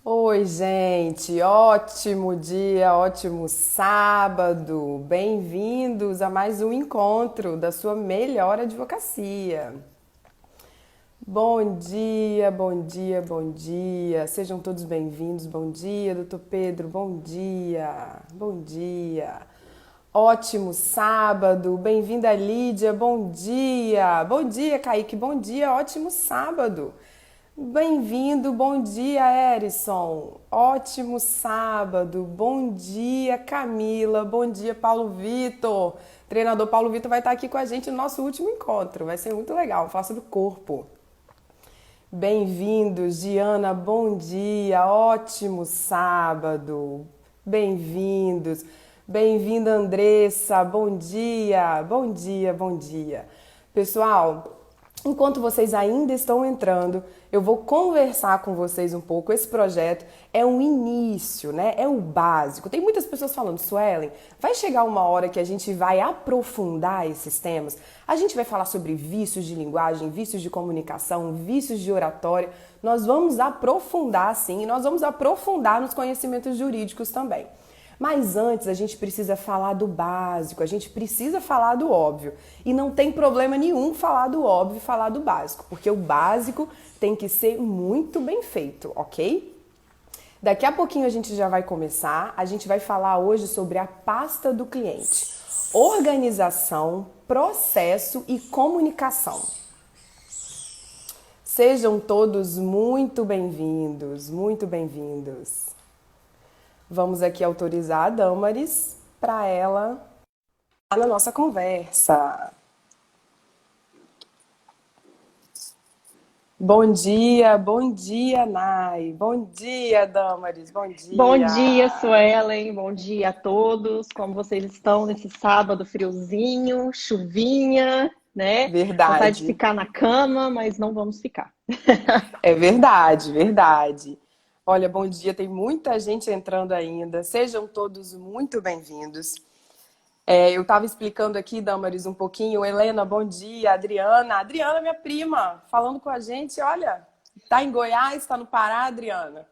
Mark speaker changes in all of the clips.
Speaker 1: Oi, gente, ótimo dia, ótimo sábado. Bem-vindos a mais um encontro da sua melhor advocacia. Bom dia, bom dia, bom dia. Sejam todos bem-vindos. Bom dia, doutor Pedro. Bom dia, bom dia. Ótimo sábado. Bem-vinda, Lídia. Bom dia. Bom dia, Kaique. Bom dia. Ótimo sábado. Bem-vindo, bom dia, Erison. Ótimo sábado. Bom dia, Camila. Bom dia, Paulo Vitor. Treinador Paulo Vitor vai estar aqui com a gente no nosso último encontro. Vai ser muito legal. Falar sobre o corpo. Bem-vindos, Diana. Bom dia. Ótimo sábado. Bem-vindos. Bem-vinda, Andressa. Bom dia. Bom dia, bom dia. Pessoal, enquanto vocês ainda estão entrando, eu vou conversar com vocês um pouco. Esse projeto é um início, né? É o básico. Tem muitas pessoas falando, Suelen, vai chegar uma hora que a gente vai aprofundar esses temas. A gente vai falar sobre vícios de linguagem, vícios de comunicação, vícios de oratória. Nós vamos aprofundar, sim, e nós vamos aprofundar nos conhecimentos jurídicos também. Mas antes a gente precisa falar do básico, a gente precisa falar do óbvio. E não tem problema nenhum falar do óbvio e falar do básico, porque o básico tem que ser muito bem feito, ok? Daqui a pouquinho a gente já vai começar. A gente vai falar hoje sobre a pasta do cliente: organização, processo e comunicação. Sejam todos muito bem-vindos, muito bem-vindos. Vamos aqui autorizar a Damaris para ela estar na nossa conversa. Bom dia, Nai. Bom dia, Damaris. Bom
Speaker 2: Bom dia,
Speaker 1: dia.
Speaker 2: Suelen. Bom dia a todos. Como vocês estão nesse sábado friozinho, chuvinha, né? Vontade de
Speaker 1: Verdade.
Speaker 2: ficar na cama, mas não vamos ficar.
Speaker 1: É verdade, verdade. Olha, bom dia. Tem muita gente entrando ainda. Sejam todos muito bem-vindos. Eu estava explicando aqui, Damaris, um pouquinho. Helena, bom dia. Adriana. Adriana, minha prima, falando com a gente. Olha, tá em Goiás, tá no Pará, Adriana.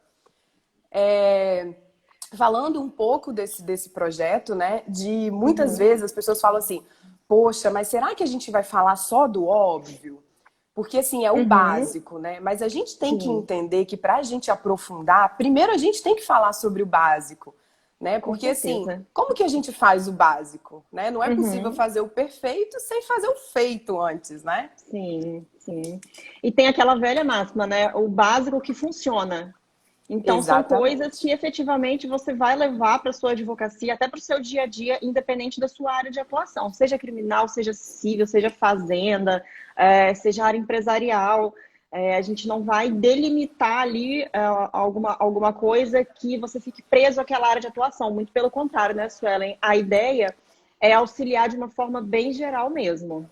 Speaker 1: Falando um pouco desse projeto, né? De muitas
Speaker 2: Uhum,
Speaker 1: vezes as pessoas falam assim: poxa, mas será que a gente vai falar só do óbvio? Porque assim, é o
Speaker 2: uhum,
Speaker 1: básico, né? Mas a gente tem que
Speaker 2: sim,
Speaker 1: entender que para a gente aprofundar, primeiro a gente tem que falar sobre o básico, né?
Speaker 2: com
Speaker 1: Porque assim,
Speaker 2: certeza.
Speaker 1: como que a gente faz o básico, né? Não é possível
Speaker 2: Uhum,
Speaker 1: fazer o perfeito sem fazer o feito antes, né?
Speaker 2: sim, sim. E tem aquela velha máxima, né? O básico que funciona. Então, são coisas que
Speaker 1: Exatamente.
Speaker 2: efetivamente você vai levar para a sua advocacia, até para o seu dia a dia, independente da sua área de atuação, seja criminal, seja civil, seja fazenda, seja área empresarial. A gente não vai delimitar ali alguma coisa que você fique preso àquela área de atuação. Muito pelo contrário, né, Suelen? A ideia é auxiliar de uma forma bem geral mesmo.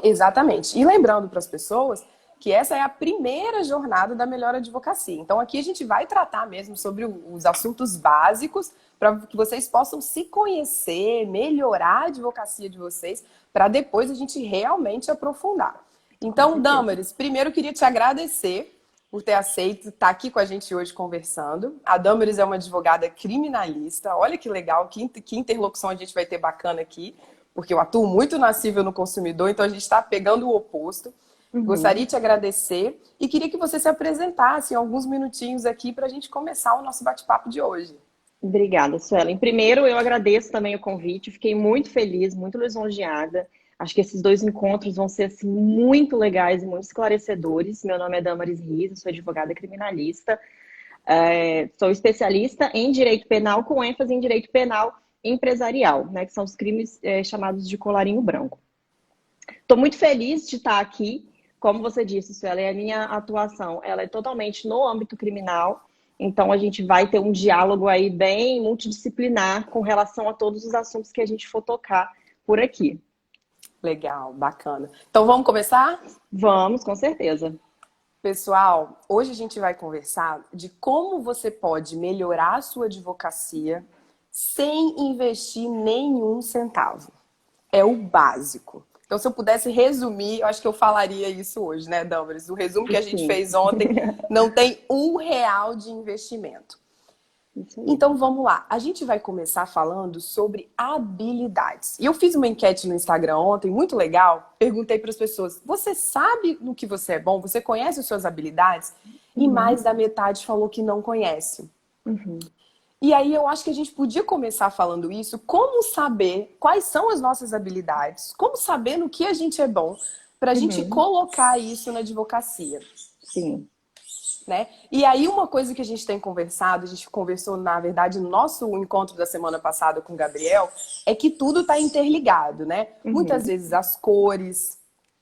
Speaker 1: Exatamente. E lembrando para as pessoas que essa é a primeira jornada da melhor advocacia. Então aqui a gente vai tratar mesmo sobre os assuntos básicos para que vocês possam se conhecer, melhorar a advocacia de vocês, para depois a gente realmente aprofundar.
Speaker 2: Com
Speaker 1: Então,
Speaker 2: certeza.
Speaker 1: Damaris, primeiro eu queria te agradecer por ter aceito estar aqui com a gente hoje conversando. A Damaris é uma advogada criminalista. Olha que legal, que interlocução a gente vai ter bacana aqui, porque eu atuo muito na civil no consumidor, então a gente está pegando o oposto. Gostaria
Speaker 2: Uhum.
Speaker 1: de te agradecer e queria que você se apresentasse em alguns minutinhos aqui para a gente começar o nosso bate-papo de hoje.
Speaker 2: Obrigada, Suelen. Primeiro, eu agradeço também o convite, fiquei muito feliz, muito lisonjeada. Acho que esses dois encontros vão ser assim, muito legais e muito esclarecedores. Meu nome é Damaris Rios, sou advogada criminalista, sou especialista em direito penal com ênfase em direito penal empresarial, né, que são os crimes chamados de colarinho branco. Estou muito feliz de estar aqui. Como você disse, Suelen, a minha atuação ela é totalmente no âmbito criminal. Então, a gente vai ter um diálogo aí bem multidisciplinar com relação a todos os assuntos que a gente for tocar por aqui.
Speaker 1: Legal, bacana. Então vamos começar?
Speaker 2: Vamos, com certeza.
Speaker 1: Pessoal, hoje a gente vai conversar de como você pode melhorar a sua advocacia sem investir nenhum centavo. É o básico. Então, se eu pudesse resumir, eu acho que eu falaria isso hoje, né, Damaris? O resumo que a gente
Speaker 2: Sim,
Speaker 1: fez ontem não tem R$ 1 de investimento.
Speaker 2: isso aí.
Speaker 1: Então vamos lá. A gente vai começar falando sobre habilidades. E eu fiz uma enquete no Instagram ontem, muito legal. Perguntei para as pessoas: você sabe no que você é bom? Você conhece as suas habilidades? E mais
Speaker 2: Uhum,
Speaker 1: da metade falou que não conhece.
Speaker 2: uhum,
Speaker 1: E aí eu acho que a gente podia começar falando isso, como saber quais são as nossas habilidades, como saber no que a gente é bom, para a gente
Speaker 2: uhum,
Speaker 1: colocar isso na advocacia.
Speaker 2: sim.
Speaker 1: Né? E aí uma coisa que a gente tem conversado, a gente conversou, na verdade, no nosso encontro da semana passada com o Gabriel, é que tudo está interligado, né? Muitas
Speaker 2: Uhum.
Speaker 1: vezes as cores,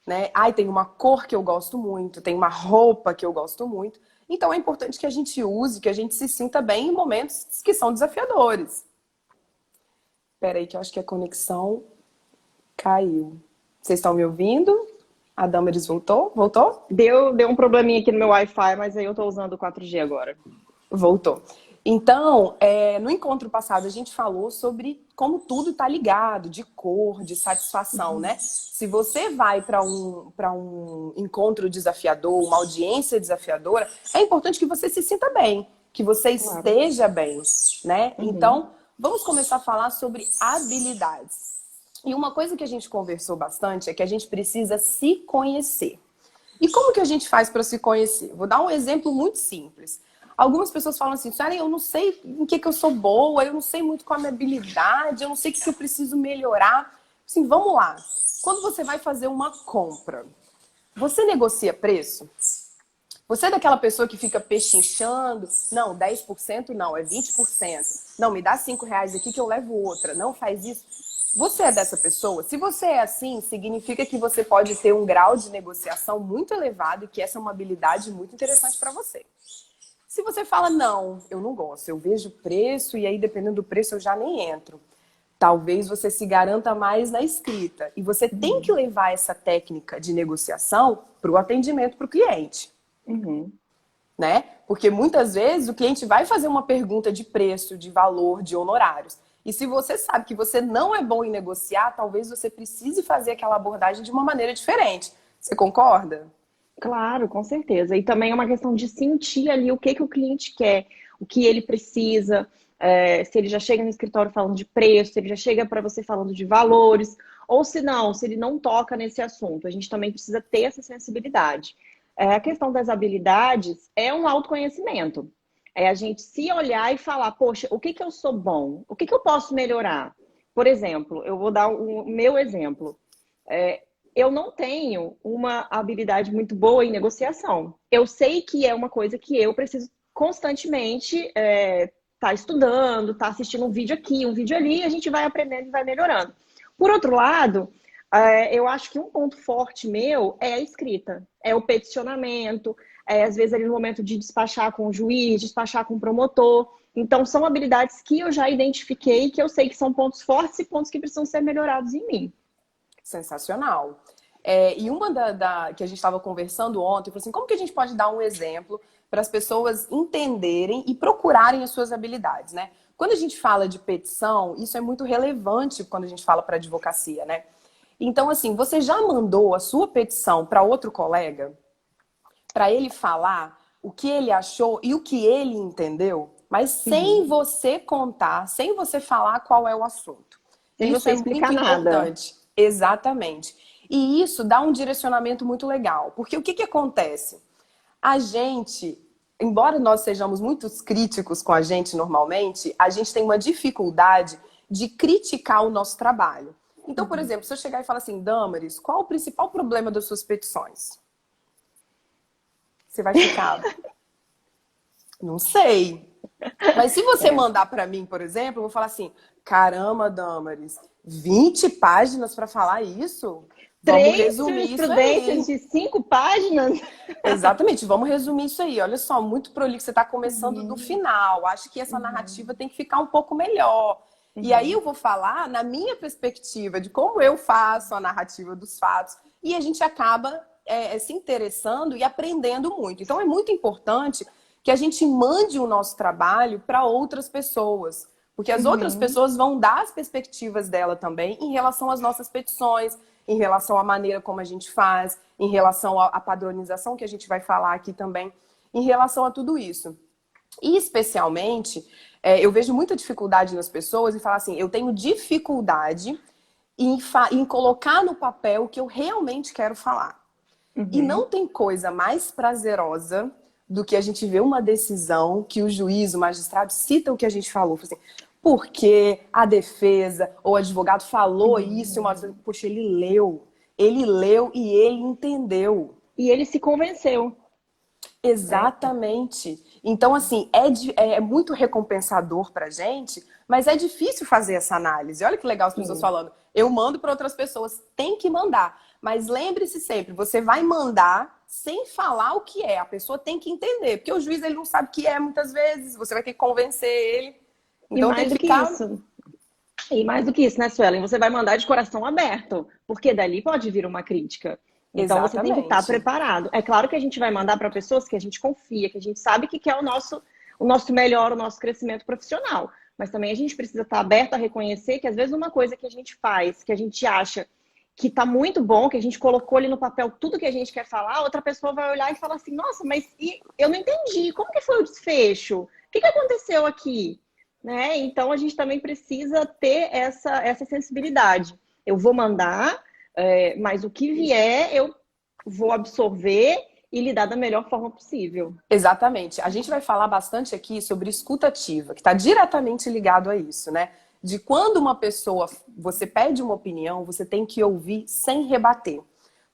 Speaker 1: né? Ai, tem uma cor que eu gosto muito, tem uma roupa que eu gosto muito. Então é importante que a gente use, que a gente se sinta bem em momentos que são desafiadores. Espera aí que eu acho que a conexão caiu. Vocês estão me ouvindo? A Damaris voltou? Voltou?
Speaker 2: Deu um probleminha aqui no meu Wi-Fi, mas aí eu tô usando o 4G agora.
Speaker 1: Voltou. Então, no encontro passado, a gente falou sobre como tudo está ligado, de cor, de satisfação, né? Se você vai para um encontro desafiador, uma audiência desafiadora, é importante que você se sinta bem, que você
Speaker 2: Claro.
Speaker 1: esteja bem, né?
Speaker 2: Uhum.
Speaker 1: Então, vamos começar a falar sobre habilidades. E uma coisa que a gente conversou bastante é que a gente precisa se conhecer. E como que a gente faz para se conhecer? Vou dar um exemplo muito simples. Algumas pessoas falam assim, Suelen, eu não sei em que eu sou boa, eu não sei muito qual é a minha habilidade, eu não sei o que eu preciso melhorar. Assim, vamos lá. Quando você vai fazer uma compra, você negocia preço? Você é daquela pessoa que fica pechinchando? Não, 10% não, é 20%. Não, me dá R$ 5 aqui que eu levo outra. Não faz isso. Você é dessa pessoa? Se você é assim, significa que você pode ter um grau de negociação muito elevado e que essa é uma habilidade muito interessante para você. Se você fala, não, eu não gosto, eu vejo preço e aí dependendo do preço eu já nem entro. Talvez você se garanta mais na escrita. E você tem que
Speaker 2: Uhum.
Speaker 1: levar essa técnica de negociação para o atendimento para o cliente,
Speaker 2: Uhum.
Speaker 1: né? Porque muitas vezes o cliente vai fazer uma pergunta de preço, de valor, de honorários. E se você sabe que você não é bom em negociar, talvez você precise fazer aquela abordagem de uma maneira diferente. Você concorda?
Speaker 2: Claro, com certeza. E também é uma questão de sentir ali o que o cliente quer, o que ele precisa, se ele já chega no escritório falando de preço, se ele já chega para você falando de valores, ou se não, se ele não toca nesse assunto. A gente também precisa ter essa sensibilidade. A questão das habilidades é um autoconhecimento. É a gente se olhar e falar, poxa, o que eu sou bom? O que eu posso melhorar? Por exemplo, eu vou dar o meu exemplo. Eu não tenho uma habilidade muito boa em negociação. Eu sei que é uma coisa que eu preciso constantemente tá estudando, tá assistindo um vídeo aqui, um vídeo ali, e a gente vai aprendendo e vai melhorando. Por outro lado, eu acho que um ponto forte meu é a escrita, é o peticionamento, às vezes ali no momento de despachar com o juiz, despachar com o promotor. Então, são habilidades que eu já identifiquei, que eu sei que são pontos fortes e pontos que precisam ser melhorados em mim.
Speaker 1: Sensacional. E uma que a gente estava conversando ontem, eu falei assim, como que a gente pode dar um exemplo para as pessoas entenderem e procurarem as suas habilidades, né? Quando a gente fala de petição, isso é muito relevante quando a gente fala para advocacia, né? Então, assim, você já mandou a sua petição para outro colega, para ele falar o que ele achou e o que ele entendeu, mas sem
Speaker 2: Uhum.
Speaker 1: você contar, sem você falar qual é o assunto.
Speaker 2: Sem
Speaker 1: Isso
Speaker 2: você
Speaker 1: é muito
Speaker 2: explicar nada.
Speaker 1: importante. Exatamente. E isso dá um direcionamento muito legal. Porque o que acontece? A gente, embora nós sejamos muito críticos com a gente normalmente, a gente tem uma dificuldade de criticar o nosso trabalho. Então, por
Speaker 2: Uhum.
Speaker 1: exemplo, se eu chegar e falar assim, Damaris, qual o principal problema das suas petições? Você vai ficar, não sei. Mas se você
Speaker 2: É.
Speaker 1: mandar para mim, por exemplo, eu vou falar assim: caramba, Damaris, 20 páginas para falar isso? Vamos
Speaker 2: Três
Speaker 1: resumir isso
Speaker 2: jurisprudências
Speaker 1: aí.
Speaker 2: de 5 páginas?
Speaker 1: Exatamente, vamos resumir isso aí. Olha só, muito prolixo, você está começando do
Speaker 2: Uhum,
Speaker 1: final. Acho que essa narrativa
Speaker 2: uhum,
Speaker 1: tem que ficar um pouco melhor. E aí
Speaker 2: uhum,
Speaker 1: eu vou falar na minha perspectiva de como eu faço a narrativa dos fatos. E a gente acaba se interessando e aprendendo muito. Então é muito importante que a gente mande o nosso trabalho para outras pessoas. Porque as outras
Speaker 2: uhum,
Speaker 1: pessoas vão dar as perspectivas dela também em relação às nossas petições, em relação à maneira como a gente faz, em relação à padronização que a gente vai falar aqui também, em relação a tudo isso. E especialmente, eu vejo muita dificuldade nas pessoas em falar assim, eu tenho dificuldade em colocar no papel o que eu realmente quero falar. E
Speaker 2: Uhum.
Speaker 1: não tem coisa mais prazerosa do que a gente ver uma decisão que o juiz, o magistrado, cita o que a gente falou. Assim, porque a defesa ou o advogado falou isso, poxa, ele leu e ele entendeu.
Speaker 2: E ele se convenceu, né?
Speaker 1: Exatamente. Então, assim, é muito recompensador pra gente, mas é difícil fazer essa análise. Olha que legal as pessoas
Speaker 2: Sim.
Speaker 1: falando. Eu mando para outras pessoas, tem que mandar. Mas lembre-se sempre, você vai mandar sem falar o que é. A pessoa tem que entender, porque o juiz ele não sabe o que é muitas vezes, você vai ter que convencer ele.
Speaker 2: E
Speaker 1: Então tem
Speaker 2: mais
Speaker 1: que
Speaker 2: do que
Speaker 1: ficar.
Speaker 2: isso. E mais do que isso, né, Suelen? Você vai mandar de coração aberto, porque dali pode vir uma crítica. Então você tem que estar
Speaker 1: Exatamente.
Speaker 2: preparado. É claro que a gente vai mandar para pessoas que a gente confia, que a gente sabe que quer o nosso melhor, o nosso crescimento profissional. Mas também a gente precisa estar aberto a reconhecer que às vezes uma coisa que a gente faz, que a gente acha que está muito bom, que a gente colocou ali no papel tudo que a gente quer falar, outra pessoa vai olhar e falar assim, nossa, mas eu não entendi, como que foi o desfecho? O que aconteceu aqui? Né? Então a gente também precisa ter essa sensibilidade. Eu vou mandar, mas o que vier eu vou absorver e lidar da melhor forma possível.
Speaker 1: Exatamente. A gente vai falar bastante aqui sobre escuta ativa, que está diretamente ligado a isso, né? De quando uma pessoa, você pede uma opinião, você tem que ouvir sem rebater.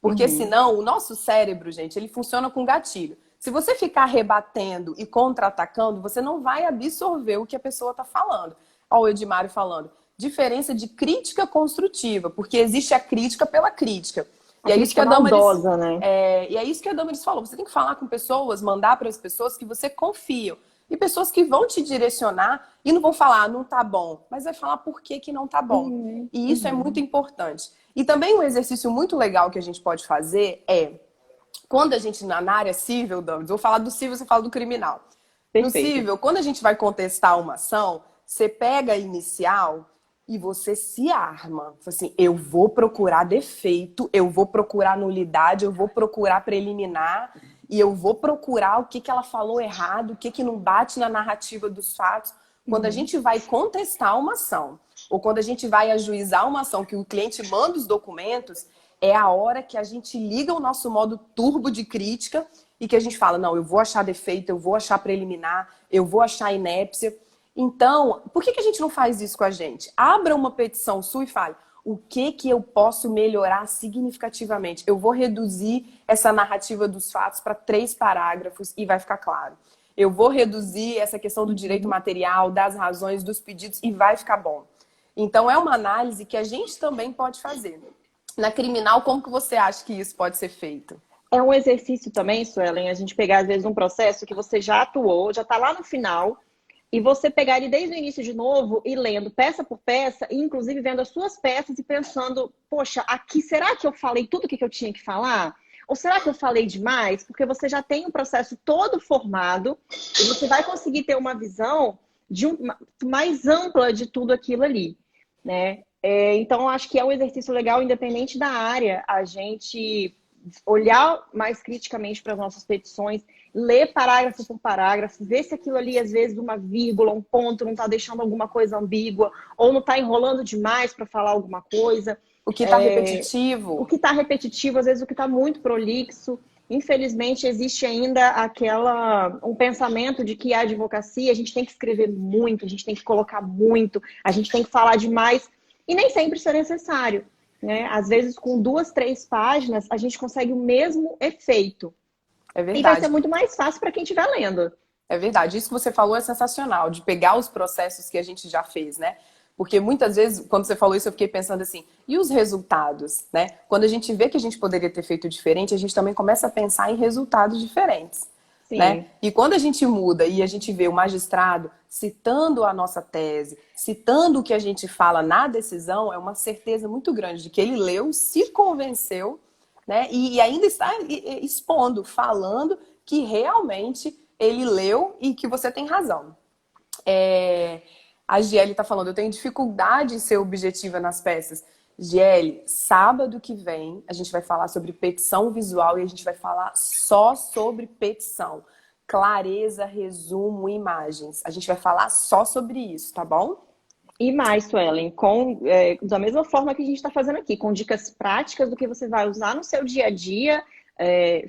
Speaker 1: Porque
Speaker 2: Uhum.
Speaker 1: senão o nosso cérebro, gente, ele funciona com gatilho. Se você ficar rebatendo e contra-atacando, você não vai absorver o que a pessoa está falando. Olha o Edmário falando. Diferença de crítica construtiva, porque existe a crítica pela crítica.
Speaker 2: A
Speaker 1: E é isso que
Speaker 2: crítica
Speaker 1: a Damaris,
Speaker 2: maldosa, né?
Speaker 1: e é isso que a Damaris falou. Você tem que falar com pessoas, mandar para as pessoas que você confia. E pessoas que vão te direcionar e não vão falar, não tá bom, mas vai falar por que que não tá bom.
Speaker 2: Uhum,
Speaker 1: E isso é muito
Speaker 2: uhum.
Speaker 1: importante. E também um exercício muito legal que a gente pode fazer é, quando a gente, na área civil, Damaris, vou falar do civil, você fala do criminal. No
Speaker 2: Perfeito.
Speaker 1: civil, quando a gente vai contestar uma ação, você pega a inicial e você se arma. Assim, eu vou procurar defeito, eu vou procurar nulidade, eu vou procurar preliminar e eu vou procurar o que ela falou errado, o que não bate na narrativa dos fatos. Quando a
Speaker 2: Uhum.
Speaker 1: gente vai contestar uma ação ou quando a gente vai ajuizar uma ação que o cliente manda os documentos, é a hora que a gente liga o nosso modo turbo de crítica e que a gente fala, não, eu vou achar defeito, eu vou achar preliminar, eu vou achar inépcia. Então, por que a gente não faz isso com a gente? Abra uma petição sua e fale, o que eu posso melhorar significativamente? Eu vou reduzir essa narrativa dos fatos para 3 parágrafos e vai ficar claro. Eu vou reduzir essa questão do direito
Speaker 2: Uhum.
Speaker 1: material, das razões, dos pedidos e vai ficar bom. Então, é uma análise que a gente também pode fazer. Na criminal, como que você acha que isso pode ser feito?
Speaker 2: É um exercício também, Suelen, a gente pegar às vezes um processo que você já atuou, já está lá no final, e você pegar ele desde o início de novo e lendo peça por peça, e inclusive vendo as suas peças e pensando, poxa, aqui será que eu falei tudo o que eu tinha que falar? Ou será que eu falei demais? Porque você já tem o processo todo formado e você vai conseguir ter uma visão mais ampla de tudo aquilo ali, né? Então, acho que é um exercício legal, independente da área, a gente olhar mais criticamente para as nossas petições, ler parágrafo por parágrafo, ver se aquilo ali, às vezes, uma vírgula, um ponto, não está deixando alguma coisa ambígua, ou não está enrolando demais para falar alguma coisa.
Speaker 1: O que está repetitivo?
Speaker 2: O que está repetitivo, às vezes o que está muito prolixo. Infelizmente, existe ainda um pensamento de que a advocacia, a gente tem que escrever muito, a gente tem que colocar muito, a gente tem que falar demais, e nem sempre isso é necessário. Né? Às vezes, com 2, 3 páginas, a gente consegue o mesmo efeito.
Speaker 1: É
Speaker 2: E vai ser
Speaker 1: verdade.
Speaker 2: muito mais fácil para quem estiver lendo.
Speaker 1: É verdade. Isso que você falou é sensacional, de pegar os processos que a gente já fez, né? Porque muitas vezes, quando você falou isso, eu fiquei pensando assim, e os resultados, né? Quando a gente vê que a gente poderia ter feito diferente, a gente também começa a pensar em resultados diferentes, né?
Speaker 2: Sim,
Speaker 1: E quando a gente muda e a gente vê o magistrado citando a nossa tese, citando o que a gente fala na decisão, é uma certeza muito grande de que ele leu, se convenceu, né? E ainda está expondo, falando que realmente ele leu e que você tem razão. A Giele está falando, eu tenho dificuldade em ser objetiva nas peças. Giele, sábado que vem a gente vai falar sobre petição visual e a gente vai falar só sobre petição. Clareza, resumo, imagens. A gente vai falar só sobre isso, tá bom?
Speaker 2: E mais, Suelen, da mesma forma que a gente está fazendo aqui, com dicas práticas do que você vai usar no seu dia a dia,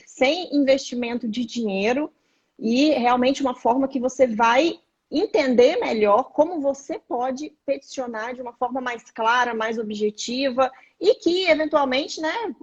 Speaker 2: sem investimento de dinheiro, e realmente uma forma que você vai entender melhor como você pode peticionar de uma forma mais clara, mais objetiva, e que, eventualmente, né,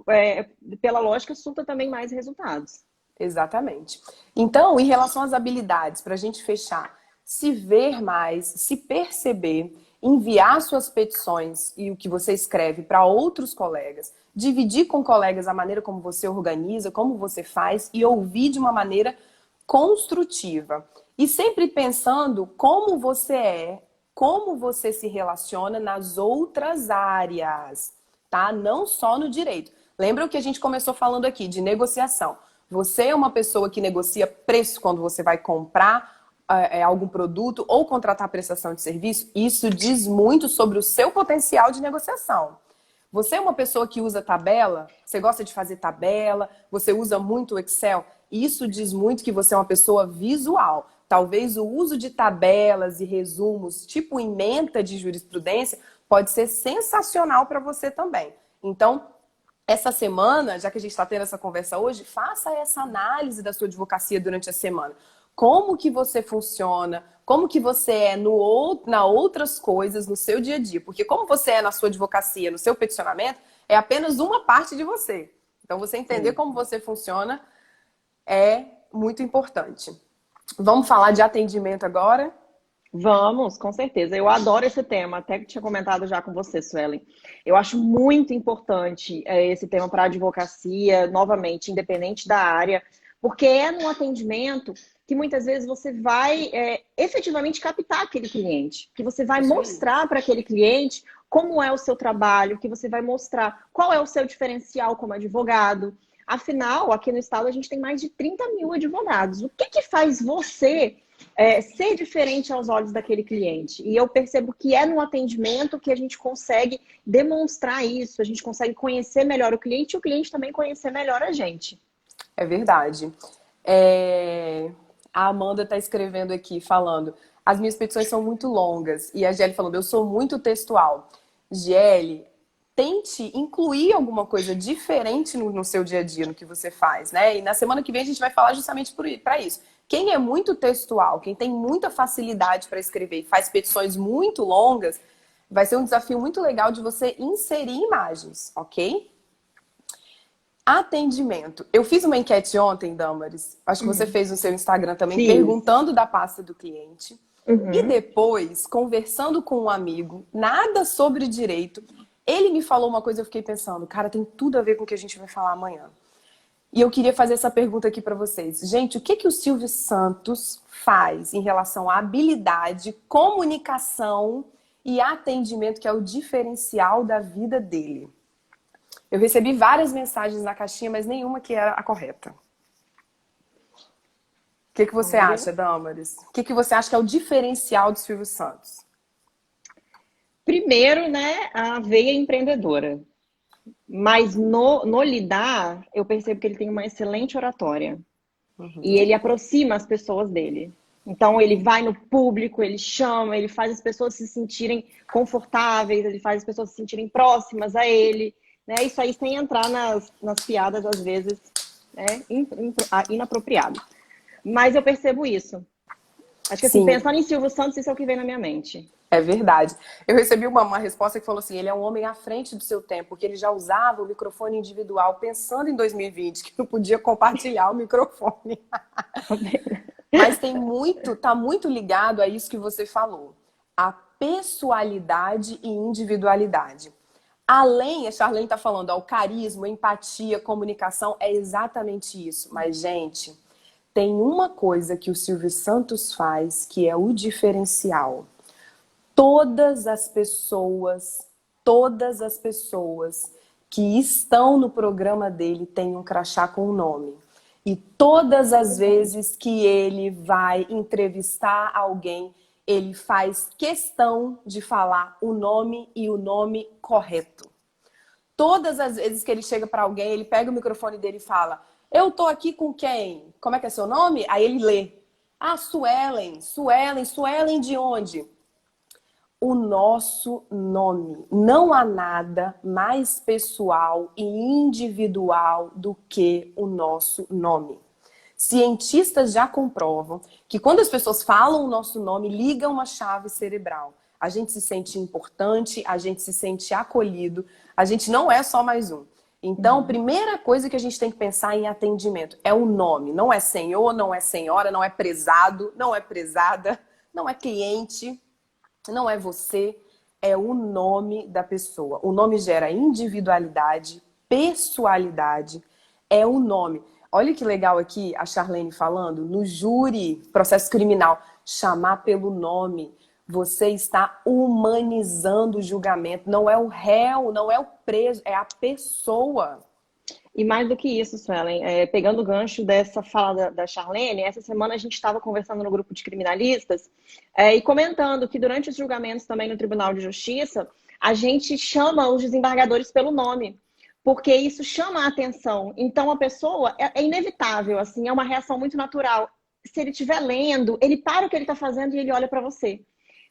Speaker 2: pela lógica, surta também mais resultados.
Speaker 1: Exatamente. Então, em relação às habilidades, para a gente fechar, se ver mais, se perceber, enviar suas petições e o que você escreve para outros colegas, dividir com colegas a maneira como você organiza, como você faz e ouvir de uma maneira construtiva. E sempre pensando como você é, como você se relaciona nas outras áreas, tá? Não só no direito. Lembra o que a gente começou falando aqui de negociação? Você é uma pessoa que negocia preço quando você vai comprar algum produto ou contratar prestação de serviço? Isso diz muito sobre o seu potencial de negociação. Você é uma pessoa que usa tabela? Você gosta de fazer tabela? Você usa muito o Excel? Isso diz muito que você é uma pessoa visual. Talvez o uso de tabelas e resumos, tipo ementa de jurisprudência, pode ser sensacional para você também. Então, essa semana, já que a gente está tendo essa conversa hoje, faça essa análise da sua advocacia durante a semana. Como que você funciona, como que você é na outras coisas, no seu dia a dia. Porque como você é na sua advocacia, no seu peticionamento, é apenas uma parte de você. Então, você entender
Speaker 2: Sim.
Speaker 1: como você funciona é muito importante. Vamos falar de atendimento agora?
Speaker 2: Vamos, com certeza. Eu adoro esse tema, até que tinha comentado já com você, Suelen. Eu acho muito importante esse tema para a advocacia, novamente, independente da área, porque é no atendimento que muitas vezes você vai efetivamente captar aquele cliente, que você vai
Speaker 1: Isso aí.
Speaker 2: mostrar para aquele cliente como é o seu trabalho, que você vai mostrar qual é o seu diferencial como advogado. Afinal, aqui no estado a gente tem mais de 30 mil advogados. O que que faz você ser diferente aos olhos daquele cliente? E eu percebo que é no atendimento que a gente consegue demonstrar isso, a gente consegue conhecer melhor o cliente e o cliente também conhecer melhor a gente.
Speaker 1: É verdade. A Amanda está escrevendo aqui, falando: as minhas petições são muito longas. E a Gelli falando: eu sou muito textual. Gelli, tente incluir alguma coisa diferente no seu dia a dia, no que você faz, né? E na semana que vem a gente vai falar justamente para isso. Quem é muito textual, quem tem muita facilidade para escrever e faz petições muito longas, vai ser um desafio muito legal de você inserir imagens, ok? Atendimento. Eu fiz uma enquete ontem, Damaris. Acho que você fez no seu Instagram também,
Speaker 2: Fiz.
Speaker 1: perguntando da pasta do cliente. E
Speaker 2: Uhum.
Speaker 1: depois, conversando com um amigo, nada sobre direito, ele me falou uma coisa e eu fiquei pensando, cara, tem tudo a ver com o que a gente vai falar amanhã. E eu queria fazer essa pergunta aqui para vocês. Gente, o que que o Silvio Santos faz em relação à habilidade, comunicação e atendimento, que é o diferencial da vida dele? Eu recebi várias mensagens na caixinha, mas nenhuma que era a correta. O que que você
Speaker 2: Olha.
Speaker 1: acha, Damaris? O que que você acha que é o diferencial do Silvio Santos?
Speaker 2: Primeiro, né, a veia empreendedora. Mas no lidar, eu percebo que ele tem uma excelente oratória. E
Speaker 1: Uhum.
Speaker 2: ele aproxima as pessoas dele. Então, ele vai no público, ele chama, ele faz as pessoas se sentirem confortáveis, ele faz as pessoas se sentirem próximas a ele. Né? Isso aí sem entrar nas piadas, às vezes, né, inapropriadas. Mas eu percebo isso. Acho que, assim,
Speaker 1: Sim,
Speaker 2: pensando em Silvio Santos, isso é o que vem na minha mente.
Speaker 1: é verdade. Eu recebi uma resposta que falou assim: ele é um homem à frente do seu tempo, porque ele já usava o microfone individual pensando em 2020, que não podia compartilhar o microfone. Mas tá muito ligado a isso que você falou. A pessoalidade e individualidade. Além, a Charlene está falando, o carisma, empatia, comunicação, é exatamente isso. Mas, gente, tem uma coisa que o Silvio Santos faz que é o diferencial. Todas as pessoas, todas as pessoas que estão no programa dele têm um crachá com o nome. E todas as vezes que ele vai entrevistar alguém, ele faz questão de falar o nome e o nome correto. Todas as vezes que ele chega para alguém, ele pega o microfone dele e fala: eu tô aqui com quem? Como é que é seu nome? Aí ele lê. Ah, Suelen. Suelen. Suelen de onde? O nosso nome. Não há nada mais pessoal e individual do que o nosso nome. Cientistas já comprovam que quando as pessoas falam o nosso nome, liga uma chave cerebral. A gente se sente importante, a gente se sente acolhido, a gente não é só mais um. Então, primeira coisa que a gente tem que pensar em atendimento é o nome. Não é senhor, não é senhora, não é prezado, não é prezada, não é cliente, não é você, é o nome da pessoa. O nome gera individualidade, pessoalidade, é o nome. Olha que legal aqui a Charlene falando, no júri, processo criminal, chamar pelo nome. Você está humanizando o julgamento. Não é o réu, não é o preso, é a pessoa.
Speaker 2: E mais do que isso, Suelen, pegando o gancho dessa fala da Charlene, essa semana a gente estava conversando no grupo de criminalistas e comentando que durante os julgamentos também no Tribunal de Justiça, a gente chama os desembargadores pelo nome, porque isso chama a atenção. Então a pessoa, é inevitável, assim, é uma reação muito natural. Se ele estiver lendo, ele para o que ele está fazendo e ele olha para você.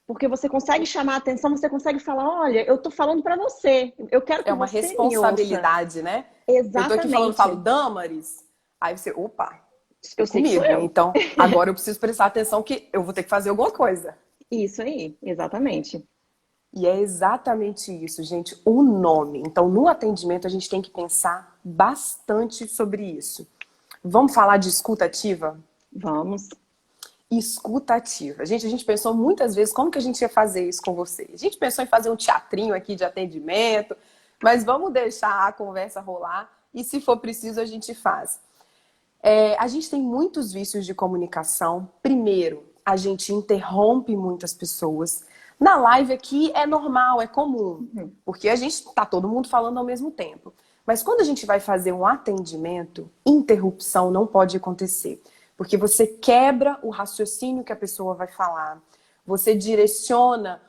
Speaker 2: Porque você consegue chamar a atenção, você consegue falar, olha, eu tô falando para você, eu quero
Speaker 1: É
Speaker 2: que
Speaker 1: uma
Speaker 2: você me ouça.
Speaker 1: responsabilidade, né? Eu tô aqui falando,
Speaker 2: Exatamente.
Speaker 1: falo, Damaris. Aí você, opa, é
Speaker 2: Eu sei que sou
Speaker 1: comigo.
Speaker 2: eu.
Speaker 1: Então, agora eu preciso prestar atenção que eu vou ter que fazer alguma coisa.
Speaker 2: Isso aí, exatamente.
Speaker 1: E é exatamente isso, gente, o nome. Então, no atendimento, a gente tem que pensar bastante sobre isso. Vamos falar de escuta ativa?
Speaker 2: Vamos.
Speaker 1: Escuta ativa. Gente, a gente pensou muitas vezes como que a gente ia fazer isso com vocês. A gente pensou em fazer um teatrinho aqui de atendimento, mas vamos deixar a conversa rolar e se for preciso a gente faz. A gente tem muitos vícios de comunicação. Primeiro, a gente interrompe muitas pessoas. Na live aqui é normal, é comum, porque a gente tá todo mundo falando ao mesmo tempo. Mas quando a gente vai fazer um atendimento, interrupção não pode acontecer. Porque você quebra o raciocínio que a pessoa vai falar. Você direciona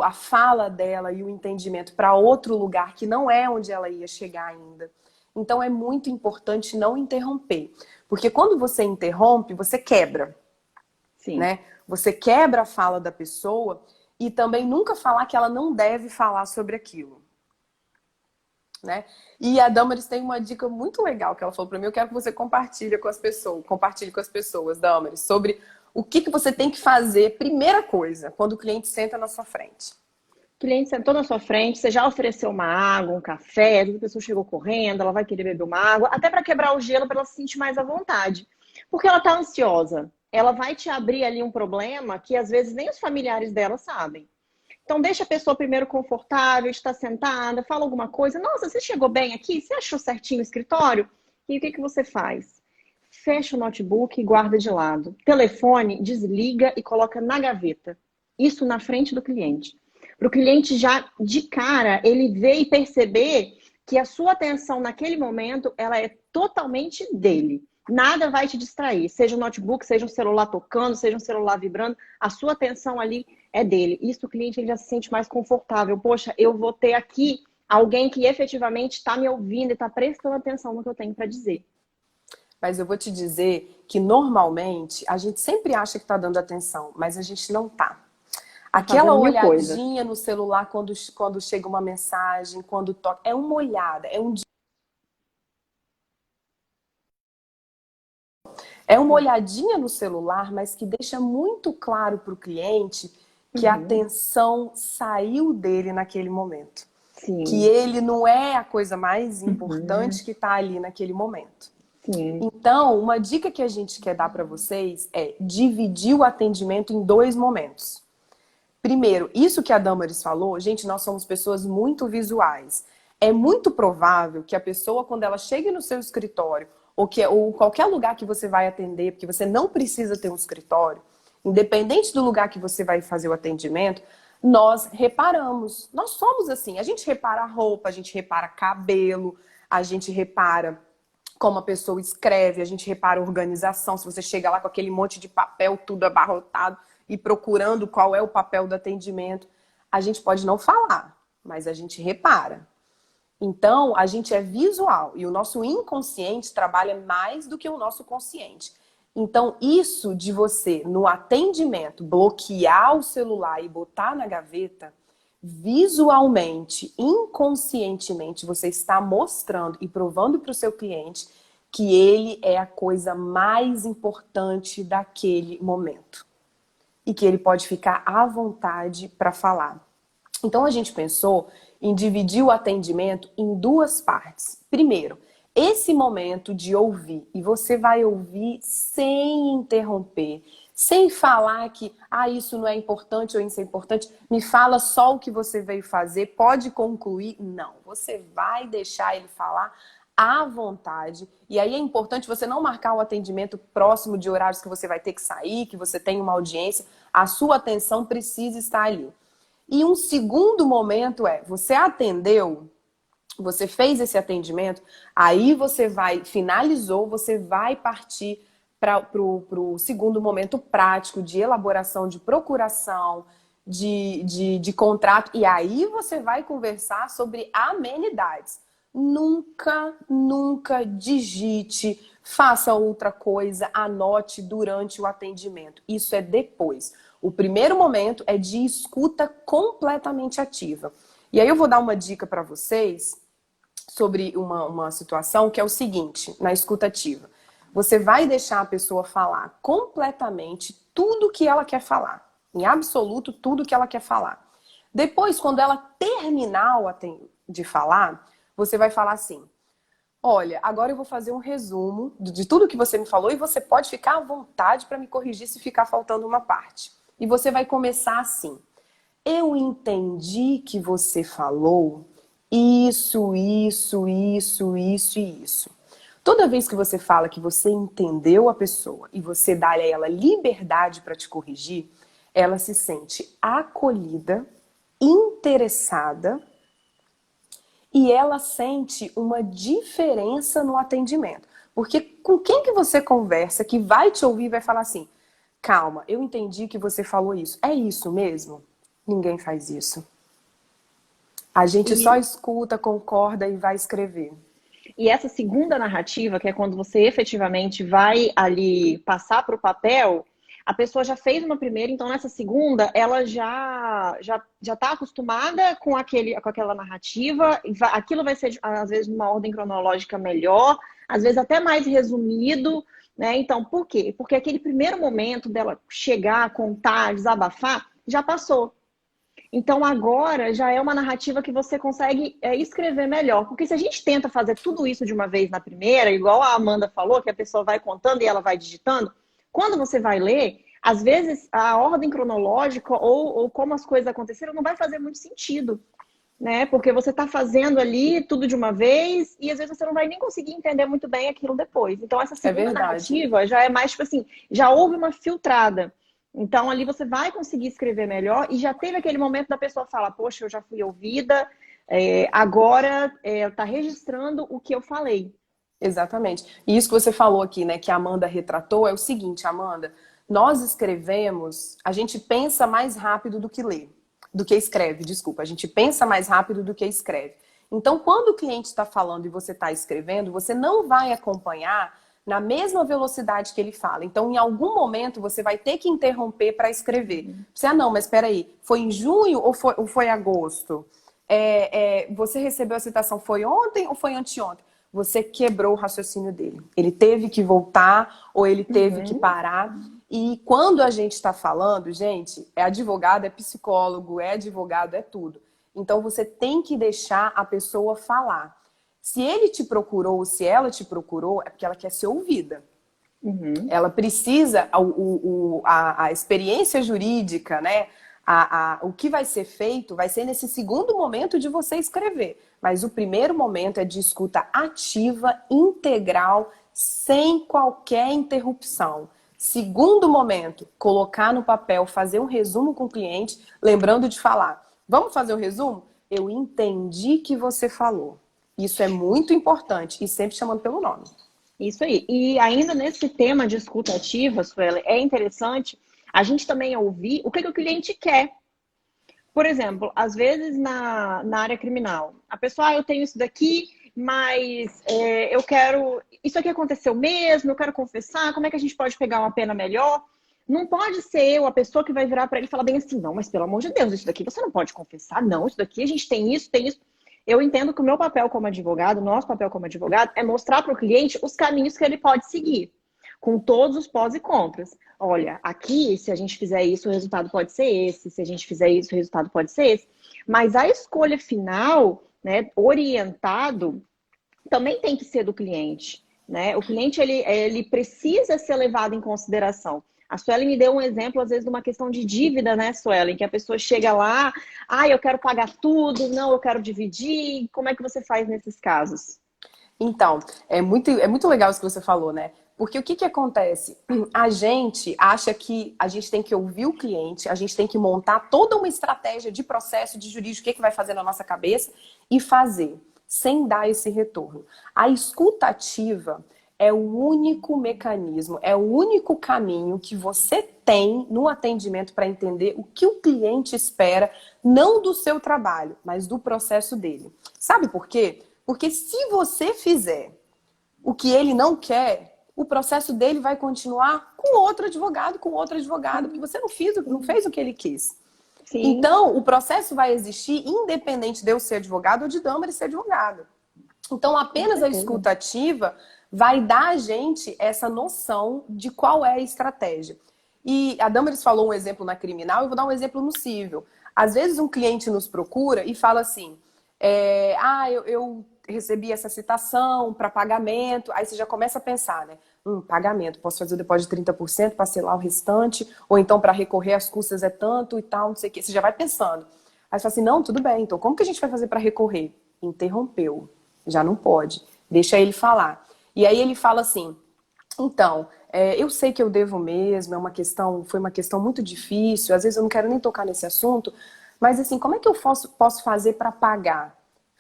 Speaker 1: a fala dela e o entendimento para outro lugar que não é onde ela ia chegar ainda. Então é muito importante não interromper. Porque quando você interrompe, você quebra.
Speaker 2: Sim.
Speaker 1: Né? Você quebra a fala da pessoa e também nunca falar que ela não deve falar sobre aquilo. Né? E a Damaris tem uma dica muito legal que ela falou para mim, eu quero que você compartilhe com as pessoas, Damaris, sobre o que você tem que fazer, primeira coisa, quando o cliente senta na sua frente.
Speaker 2: O cliente sentou na sua frente, você já ofereceu uma água, um café, a pessoa chegou correndo, ela vai querer beber uma água, até para quebrar o gelo, para ela se sentir mais à vontade. Porque ela está ansiosa. Ela vai te abrir ali um problema que às vezes nem os familiares dela sabem. Então, deixa a pessoa primeiro confortável, está sentada, fala alguma coisa. Nossa, você chegou bem aqui? Você achou certinho o escritório? E o que você faz? Fecha o notebook e guarda de lado. Telefone, desliga e coloca na gaveta. Isso na frente do cliente. Para o cliente já, de cara, ele ver e perceber que a sua atenção naquele momento, ela é totalmente dele. Nada vai te distrair. Seja um notebook, seja um celular tocando, seja um celular vibrando, a sua atenção ali é dele. Isso o cliente ele já se sente mais confortável. Poxa, eu vou ter aqui alguém que efetivamente está me ouvindo e está prestando atenção no que eu tenho para dizer.
Speaker 1: Mas eu vou te dizer que normalmente a gente sempre acha que está dando atenção, mas a gente não tá. Aquela olhadinha no celular quando chega uma mensagem, quando toca, é uma olhada, é uma olhadinha no celular, mas que deixa muito claro para o cliente que a atenção saiu dele naquele momento.
Speaker 2: Sim.
Speaker 1: Que ele não é a coisa mais importante que está ali naquele momento.
Speaker 2: Sim.
Speaker 1: Então, uma dica que a gente quer dar para vocês é dividir o atendimento em 2 momentos. Primeiro, isso que a Damaris falou, gente, nós somos pessoas muito visuais. É muito provável que a pessoa, quando ela chegue no seu escritório, ou qualquer lugar que você vai atender, porque você não precisa ter um escritório, independente do lugar que você vai fazer o atendimento, nós reparamos. Nós somos assim. A gente repara a roupa, a gente repara cabelo, a gente repara como a pessoa escreve, a gente repara a organização. Se você chega lá com aquele monte de papel tudo abarrotado e procurando qual é o papel do atendimento, a gente pode não falar, mas a gente repara. Então, a gente é visual e o nosso inconsciente trabalha mais do que o nosso consciente. Então, isso de você, no atendimento, bloquear o celular e botar na gaveta, visualmente, inconscientemente, você está mostrando e provando para o seu cliente que ele é a coisa mais importante daquele momento. E que ele pode ficar à vontade para falar. Então, a gente pensou em dividir o atendimento em duas partes. Primeiro, esse momento de ouvir, e você vai ouvir sem interromper, sem falar que isso não é importante ou isso é importante, me fala só o que você veio fazer, pode concluir. Não, você vai deixar ele falar à vontade. E aí é importante você não marcar o atendimento próximo de horários que você vai ter que sair, que você tem uma audiência. A sua atenção precisa estar ali. E um segundo momento você atendeu, você fez esse atendimento, aí você finalizou, você vai partir para o segundo momento prático de elaboração, de procuração, de contrato, e aí você vai conversar sobre amenidades. Nunca, nunca digite, faça outra coisa, anote durante o atendimento. Isso é depois. O primeiro momento é de escuta completamente ativa. E aí eu vou dar uma dica para vocês sobre uma situação que é o seguinte, na escuta ativa. Você vai deixar a pessoa falar completamente tudo que ela quer falar. Em absoluto, tudo que ela quer falar. Depois, quando ela terminar de falar, você vai falar assim: olha, agora eu vou fazer um resumo de tudo que você me falou e você pode ficar à vontade para me corrigir se ficar faltando uma parte. E você vai começar assim: eu entendi que você falou isso, isso, isso, isso e isso. Toda vez que você fala que você entendeu a pessoa e você dá a ela liberdade para te corrigir, ela se sente acolhida, interessada e ela sente uma diferença no atendimento. Porque com quem que você conversa que vai te ouvir e vai falar assim: calma, eu entendi que você falou isso. É isso mesmo? Ninguém faz isso. A gente só escuta, concorda e vai escrever.
Speaker 2: E essa segunda narrativa, que é quando você efetivamente vai ali passar para o papel, a pessoa já fez uma primeira, então nessa segunda ela já está acostumada com aquela narrativa, aquilo vai ser às vezes numa ordem cronológica melhor, às vezes até mais resumido, né? Então, por quê? Porque aquele primeiro momento dela chegar, contar, desabafar, já passou. Então agora já é uma narrativa que você consegue escrever melhor. Porque se a gente tenta fazer tudo isso de uma vez na primeira, igual a Amanda falou, que a pessoa vai contando e ela vai digitando, quando você vai ler, às vezes a ordem cronológica ou como as coisas aconteceram não vai fazer muito sentido, né? Porque você está fazendo ali tudo de uma vez e às vezes você não vai nem conseguir entender muito bem aquilo depois. Então essa segunda narrativa já é mais tipo assim, já houve uma filtrada. Então, ali você vai conseguir escrever melhor e já teve aquele momento da pessoa falar: poxa, eu já fui ouvida, agora está registrando o que eu falei.
Speaker 1: Exatamente. E isso que você falou aqui, né, que a Amanda retratou, é o seguinte, Amanda, nós escrevemos, a gente pensa mais rápido do que lê, do que escreve, desculpa, a gente pensa mais rápido do que escreve. Então, quando o cliente está falando e você está escrevendo, você não vai acompanhar na mesma velocidade que ele fala. Então, em algum momento, você vai ter que interromper para escrever. Você, não, mas espera aí, foi em junho ou foi agosto? Você recebeu a citação, foi ontem ou foi anteontem? Você quebrou o raciocínio dele. Ele teve que voltar ou ele teve que parar. E quando a gente está falando, gente, é advogado, é psicólogo, é advogado, é tudo. Então, você tem que deixar a pessoa falar. Se ele te procurou ou se ela te procurou, é porque ela quer ser ouvida. Ela precisa, a experiência jurídica, né? O que vai ser feito vai ser nesse segundo momento de você escrever. Mas o primeiro momento é de escuta ativa, integral, sem qualquer interrupção. Segundo momento, colocar no papel, fazer um resumo com o cliente, lembrando de falar: vamos fazer o resumo? Eu entendi que você falou. Isso é muito importante e sempre chamando pelo nome.
Speaker 2: Isso aí. E ainda nesse tema de escuta ativa, Sueli, é interessante a gente também ouvir o que o cliente quer. Por exemplo, às vezes na área criminal, a pessoa, eu tenho isso daqui, mas eu quero. Isso aqui aconteceu mesmo, eu quero confessar, como é que a gente pode pegar uma pena melhor? Não pode ser eu, a pessoa que vai virar para ele e falar bem assim, não, mas pelo amor de Deus, isso daqui você não pode confessar, não, isso daqui a gente tem isso, tem isso. Eu entendo que o meu papel como advogado, o nosso papel como advogado, é mostrar para o cliente os caminhos que ele pode seguir, com todos os pós e contras. Olha, aqui, se a gente fizer isso, o resultado pode ser esse, se a gente fizer isso, o resultado pode ser esse. Mas a escolha final, né, orientado, também tem que ser do cliente, né? O cliente, ele precisa ser levado em consideração. A Suelen me deu um exemplo, às vezes, de uma questão de dívida, né, Suelen? Que a pessoa chega lá, eu quero pagar tudo, não, eu quero dividir. Como é que você faz nesses casos?
Speaker 1: Então, é muito legal isso que você falou, né? Porque o que que acontece? A gente acha que a gente tem que ouvir o cliente, a gente tem que montar toda uma estratégia de processo, de jurídico, o que que vai fazer na nossa cabeça e fazer, sem dar esse retorno. A escuta ativa é o único mecanismo, é o único caminho que você tem no atendimento para entender o que o cliente espera, não do seu trabalho, mas do processo dele. Sabe por quê? Porque se você fizer o que ele não quer, o processo dele vai continuar com outro advogado, porque você não fez o que ele quis.
Speaker 2: Sim,
Speaker 1: Então, o processo vai existir independente de eu ser advogado ou de Damaris ser advogado. Então,
Speaker 2: com
Speaker 1: apenas a
Speaker 2: certeza.
Speaker 1: escuta ativa vai dar a gente essa noção de qual é a estratégia. E a Damaris falou um exemplo na criminal, eu vou dar um exemplo no civil. Às vezes um cliente nos procura e fala assim, eu recebi essa citação para pagamento, aí você já começa a pensar, né? Pagamento, posso fazer o depósito de 30%, parcelar o restante, ou então para recorrer às custas é tanto e tal, não sei o quê. Você já vai pensando. Aí você fala assim, não, tudo bem, então como que a gente vai fazer para recorrer? Interrompeu, já não pode, deixa ele falar. E aí ele fala assim, então, eu sei que eu devo mesmo, foi uma questão muito difícil, às vezes eu não quero nem tocar nesse assunto, mas assim, como é que eu posso fazer para pagar?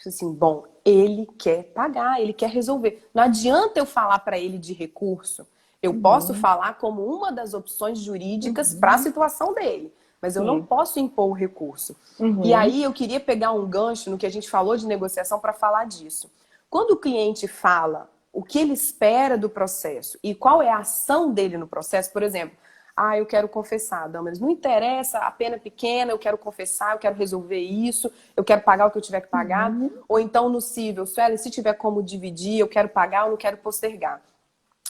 Speaker 1: Assim, bom, ele quer pagar, ele quer resolver. Não adianta eu falar para ele de recurso. Eu posso
Speaker 2: Uhum,
Speaker 1: falar como uma das opções jurídicas para a
Speaker 2: uhum,
Speaker 1: situação dele, mas eu não
Speaker 2: sim.
Speaker 1: posso impor o recurso. E
Speaker 2: Uhum,
Speaker 1: aí eu queria pegar um gancho no que a gente falou de negociação para falar disso. Quando o cliente fala o que ele espera do processo e qual é a ação dele no processo, por exemplo, eu quero confessar, Damaris, não interessa, a pena é pequena, eu quero confessar, eu quero resolver isso, eu quero pagar o que eu tiver que pagar,
Speaker 2: uhum,
Speaker 1: ou então no cível, Suelen, se tiver como dividir, eu quero pagar ou não quero postergar.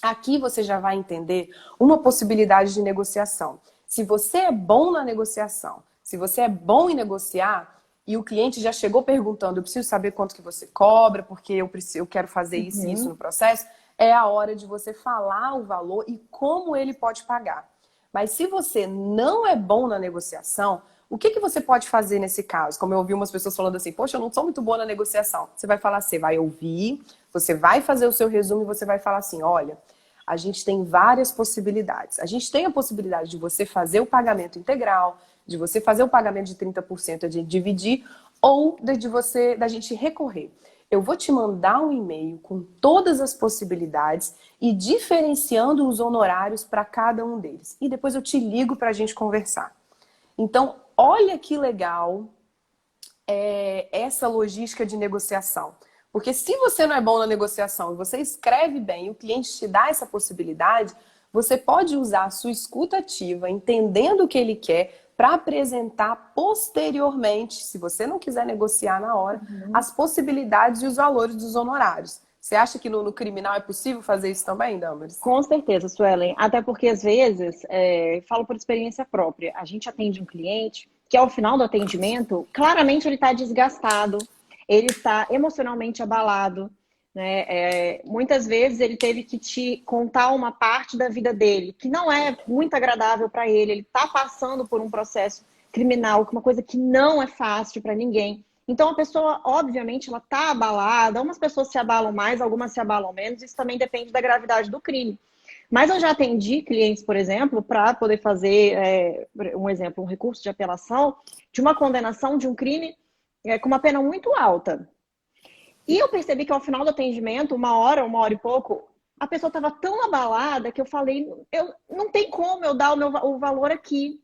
Speaker 1: Aqui você já vai entender uma possibilidade de negociação. Se você é bom na negociação, se você é bom em negociar e o cliente já chegou perguntando, eu preciso saber quanto que você cobra, porque eu quero fazer isso e isso
Speaker 2: uhum.
Speaker 1: no processo, é a hora de você falar o valor e como ele pode pagar. Mas se você não é bom na negociação, o que que você pode fazer nesse caso? Como eu ouvi umas pessoas falando assim, poxa, eu não sou muito boa na negociação. Você vai falar, você vai ouvir, você vai fazer o seu resumo e você vai falar assim, olha, a gente tem várias possibilidades. A gente tem a possibilidade de você fazer o pagamento integral, de você fazer o pagamento de 30% de dividir, ou da gente recorrer. Eu vou te mandar um e-mail com todas as possibilidades e diferenciando os honorários para cada um deles. E depois eu te ligo para a gente conversar. Então, olha que legal essa logística de negociação. Porque se você não é bom na negociação e você escreve bem e o cliente te dá essa possibilidade, você pode usar a sua escuta ativa, entendendo o que ele quer, para apresentar posteriormente, se você não quiser negociar na hora,
Speaker 2: Uhum.
Speaker 1: as possibilidades e os valores dos honorários. Você acha que no criminal é possível fazer isso também, Damaris?
Speaker 2: Com certeza, Suelen. Até porque, às vezes, falo por experiência própria, a gente atende um cliente que, ao final do atendimento, claramente ele está desgastado, ele está emocionalmente abalado, né? Muitas vezes ele teve que te contar uma parte da vida dele que não é muito agradável para ele está passando por um processo criminal, uma coisa que não é fácil para ninguém. Então a pessoa, obviamente, ela está abalada. Umas pessoas se abalam mais, algumas se abalam menos. Isso também depende da gravidade do crime. Mas eu já atendi clientes, por exemplo, para poder fazer um exemplo, um recurso de apelação de uma condenação de um crime com uma pena muito alta. E eu percebi que ao final do atendimento, uma hora e pouco, a pessoa estava tão abalada que eu falei, não tem como eu dar o valor aqui.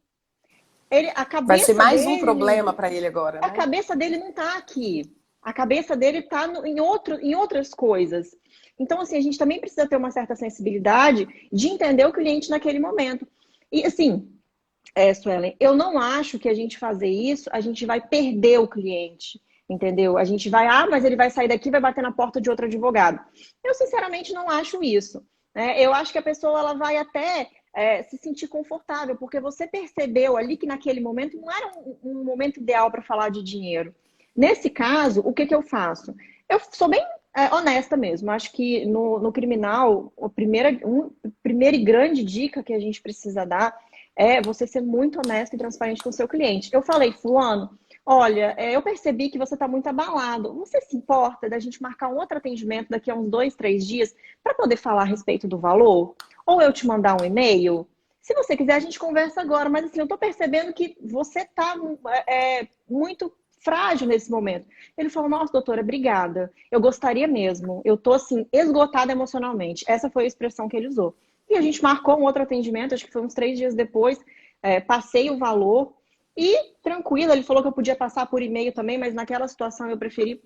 Speaker 2: A
Speaker 1: Vai ser
Speaker 2: cabeça
Speaker 1: mais um problema
Speaker 2: dele,
Speaker 1: para ele agora,
Speaker 2: a
Speaker 1: né?
Speaker 2: cabeça dele não está aqui. A cabeça dele está em outras coisas. Então, assim, a gente também precisa ter uma certa sensibilidade de entender o cliente naquele momento. E, assim, Suelen, eu não acho que a gente fazer isso, a gente vai perder o cliente, entendeu? A gente vai, mas ele vai sair daqui e vai bater na porta de outro advogado. Eu, sinceramente, não acho isso. Né? Eu acho que a pessoa ela vai até se sentir confortável, porque você percebeu ali que naquele momento não era um momento ideal para falar de dinheiro. Nesse caso, o que, que eu faço? Eu sou bem honesta mesmo. Acho que no criminal, primeira e grande dica que a gente precisa dar é você ser muito honesto e transparente com o seu cliente. Eu falei, fulano, olha, eu percebi que você está muito abalado. Você se importa da gente marcar um outro atendimento daqui a uns 2, 3 dias para poder falar a respeito do valor? Ou eu te mandar um e-mail? Se você quiser, a gente conversa agora. Mas assim, eu estou percebendo que você está muito frágil nesse momento. Ele falou, nossa, doutora, obrigada. Eu gostaria mesmo. Eu estou assim, esgotada emocionalmente. Essa foi a expressão que ele usou. E a gente marcou um outro atendimento, acho que foi uns 3 dias depois, passei o valor e tranquilo, ele falou que eu podia passar por e-mail também, mas naquela situação eu preferi